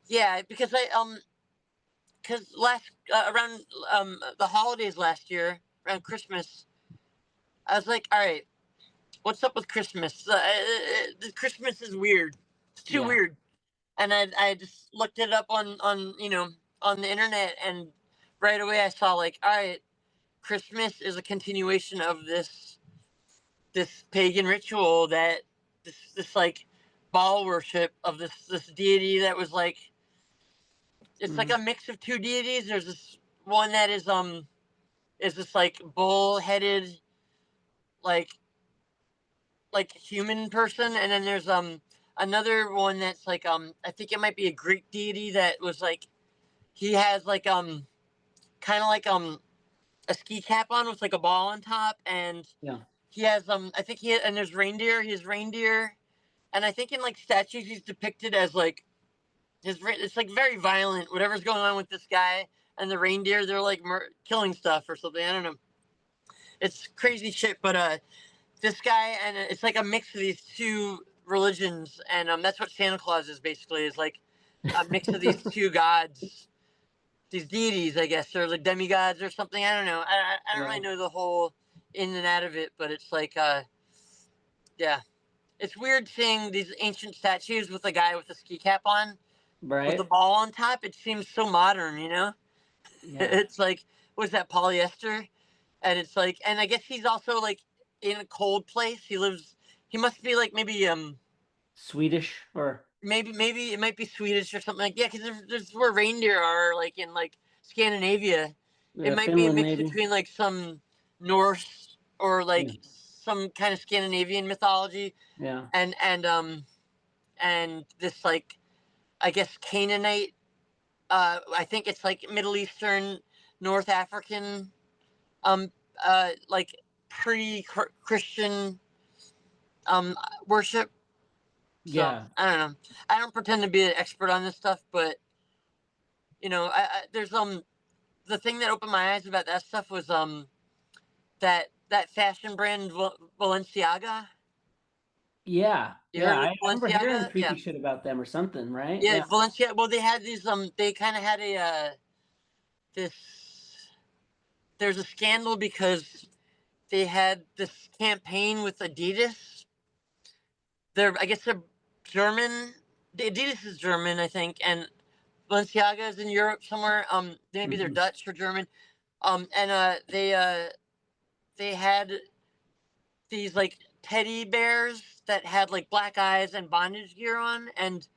yeah, because last around the holidays last year, around Christmas, I was like, all right, what's up with Christmas? Christmas is weird. It's too Yeah. weird, and I just looked it up on on the internet, and right away I saw like, all right, Christmas is a continuation of this pagan ritual that this like Baal worship of this deity that was like it's like Hmm. a mix of two deities. There's this one that is this like bull headed like like human person, and then there's another one that's like I think it might be a Greek deity that was like he has like kind of like a ski cap on with like a ball on top, and Yeah. he has I think and there's reindeer. He has reindeer, and I think in like statues he's depicted as like it's like very violent. Whatever's going on with this guy and the reindeer, they're like killing stuff or something. I don't know. It's crazy shit, but this guy and it's like a mix of these two religions, and that's what Santa Claus is basically. Is like a mix of these two gods, these deities, I guess, or like demigods or something. I don't know. I don't really Right. know the whole in and out of it, but it's like yeah, it's weird seeing these ancient statues with a guy with a ski cap on with the Right. ball on top. It seems so modern, you know. Yeah. It's like what's that, polyester? And it's like, and I guess he's also like in a cold place. He must be like maybe Swedish or maybe it might be Swedish or something like, yeah, because there's where reindeer are like in like Scandinavia. It yeah, might be a Finland mix maybe. between like some Norse or Yeah. like some kind of Scandinavian mythology Yeah. and this like I guess Canaanite. I think it's like Middle Eastern, North African, um, like pre-Christian um worship. So Yeah. I don't know. I don't pretend to be an expert on this stuff, but you know, there's the thing that opened my eyes about that stuff was that fashion brand Balenciaga. Yeah. You Yeah. heard I of remember hearing Balenciaga? creepy Yeah, shit about them or something, right? yeah, Yeah. Valencia. Well, they had these they kind of had a this. There's a scandal because they had this campaign with Adidas. I guess they're German. Adidas is German, I think, and Balenciaga is in Europe somewhere. Maybe they're Hmm. Dutch or German. And they had these like teddy bears that had like black eyes and bondage gear on, and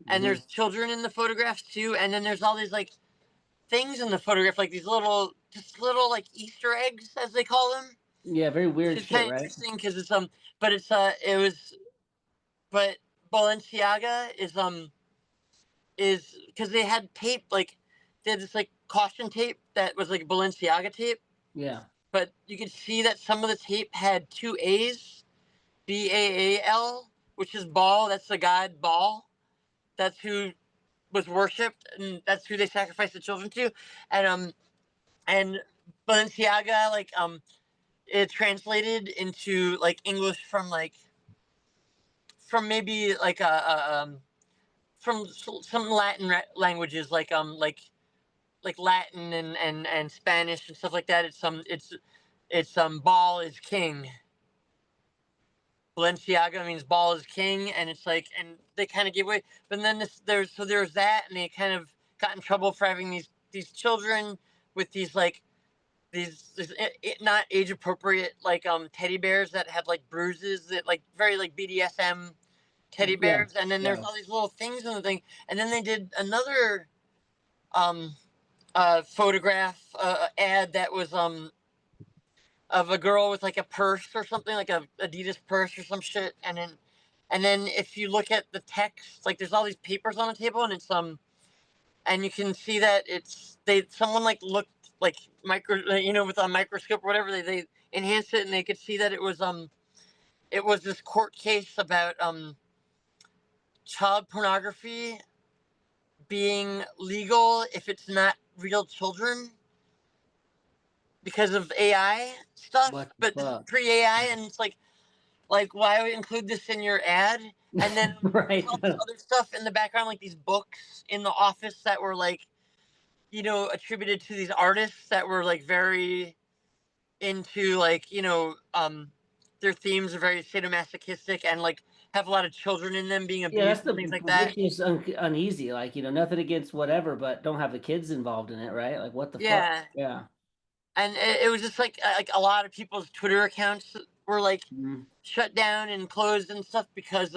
Hmm. there's children in the photographs too. And then there's all these like things in the photograph, like these just little like Easter eggs as they call them. Yeah. Very weird It's shit, kind of right? interesting because it's but it's it was, but Balenciaga is because they had tape like they had this like caution tape that was like Balenciaga tape, Yeah. but you could see that some of the tape had two A's, Baal, which is Baal. That's the god Baal. That's who was worshipped, and that's who they sacrificed the children to, and Balenciaga it translated into like English from maybe like from some Latin languages like Latin and Spanish and stuff like that. It's Baal is king. Balenciaga means ball is king, and it's like, and they kind of gave away. But then there's that, and they kind of got in trouble for having these children with these like these not age appropriate like teddy bears that had like bruises that like very like BDSM teddy Yeah. bears, and then there's Yeah. all these little things in the thing, and then they did another um photograph ad that was of a girl with like a purse or something like a Adidas purse or some shit, and then if you look at the text, like there's all these papers on the table, and it's and you can see that someone like looked like with a microscope or whatever, they enhanced it, and they could see that it was this court case about child pornography being legal if it's not real children because of AI stuff, What the but this is fuck? pre-AI, and it's like why include this in your ad? And then there's Right. all this other stuff in the background, like these books in the office that were like attributed to these artists that were like very into like their themes are very sadomasochistic and like have a lot of children in them being Yeah, that's abused and the things like what that. makes me so uneasy. Like, nothing against whatever, but don't have the kids involved in it, right? Like, what the fuck? Yeah, Yeah. and it was just like a lot of people's Twitter accounts were like Mhm. shut down and closed and stuff because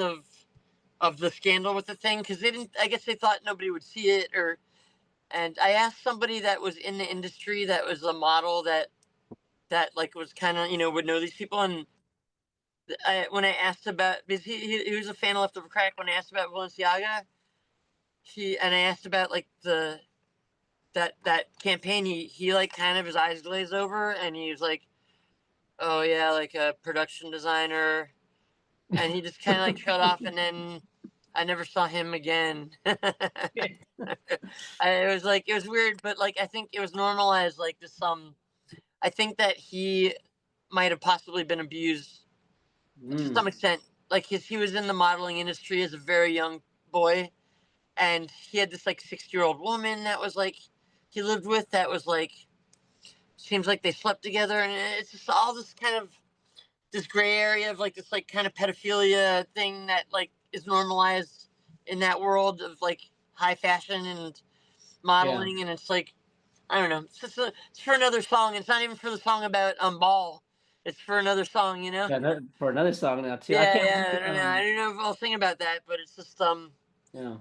of the scandal with the thing, because they didn't, I guess they thought nobody would see it. Or And I asked somebody that was in the industry that was a model that like was kind of would know these people, and when I asked about, because he was a fan of Leftover Crack, when I asked about Balenciaga, and I asked about like that campaign, he like kind of his eyes glazed over, and he was like, oh yeah, like a production designer, and he just kind of like trailed off, and then I never saw him again. It was weird, but like I think it was normalized, like this I think that he might have possibly been abused to some extent. Like he was in the modeling industry as a very young boy, and he had this like 60-year-old woman that was like he lived with, that was like, seems like they slept together, and it's just all this kind of this gray area of like this like kind of pedophilia thing that like is normalized in that world of like high fashion and modeling. And it's like, I don't know, it's for another song. It's not even for the song about Ball. It's for another song, you know. Yeah, for another song now too. Yeah, I can't. yeah. I don't know if I'll sing about that, but it's just Yeah.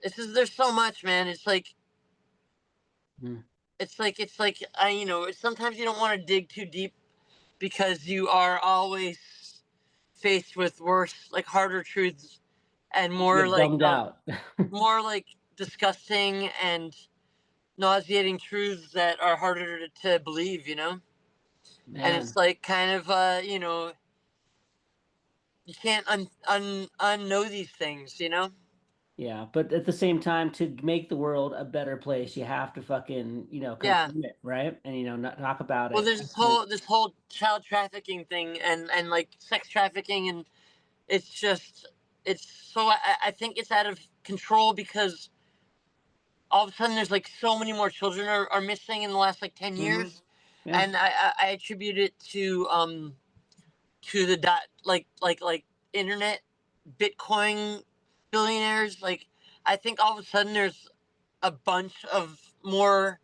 it's just, there's so much, man. It's like it's like you know, sometimes you don't want to dig too deep because you are always faced with worse, like harder truths and more Get like bummed out. more like disgusting and nauseating truths that are harder to believe, you know. Man. And it's like kind of you know, you can't unknow these things, you know. Yeah, but at the same time, to make the world a better place, you have to fucking, Yeah. confront it, right? And not talk about Well, it. there's this whole child trafficking thing and like sex trafficking, and it's just it's so I think it's out of control because all of a sudden there's like so many more children are missing in the last like 10 years. Yeah. And I attribute it to the like internet Bitcoin billionaires. Like I think all of a sudden there's a bunch of more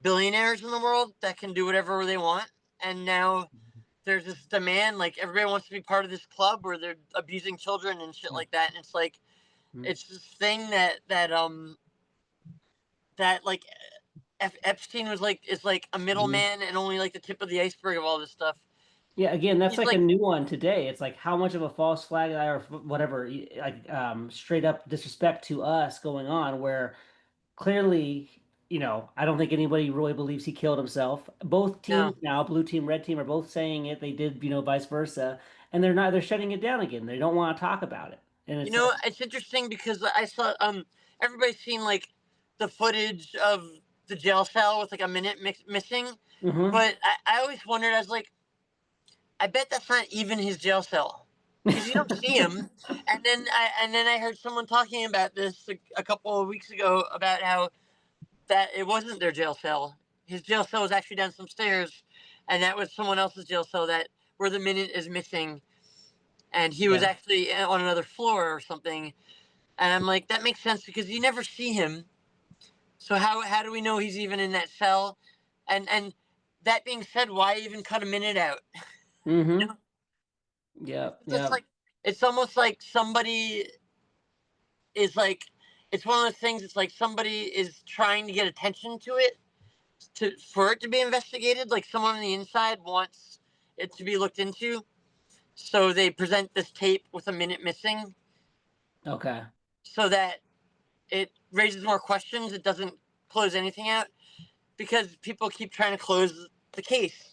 billionaires in the world that can do whatever they want, and now there's this demand, like everybody wants to be part of this club where they're abusing children and shit like that. And it's like it's this thing that like Epstein was like is like a middleman and only like the tip of the iceberg of all this stuff. Yeah, again, that's He's like like, a new one today. It's like how much of a false flag or whatever, like straight up disrespect to us going on, where clearly, I don't think anybody really believes he killed himself. Both no. teams now, blue team, red team, are both saying it. They did, vice versa, and they're shutting it down again. They don't want to talk about it, and You it's know, like, it's interesting because I saw everybody's seen like the footage of the jail cell with like a minute missing, but I always wondered, I was like, I bet that's not even his jail cell because you don't see him. And then I heard someone talking about this a couple of weeks ago about how that it wasn't their jail cell. His jail cell was actually down some stairs, and that was someone else's jail cell that where the minute is missing, and he was Yeah. actually on another floor or something. And I'm like, that makes sense because you never see him. So how do we know he's even in that cell? And that being said, why even cut a minute out? mm-hmm. You know? Yeah, It's just like it's almost like somebody is like, it's one of those things. It's like somebody is trying to get attention to it, for it to be investigated. Like someone on the inside wants it to be looked into, so they present this tape with a minute missing. Okay. So that it raises more questions. It doesn't close anything out because people keep trying to close the case.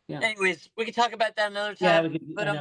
Yeah. Anyways, we could talk about that another Yeah, time. we could, But I know.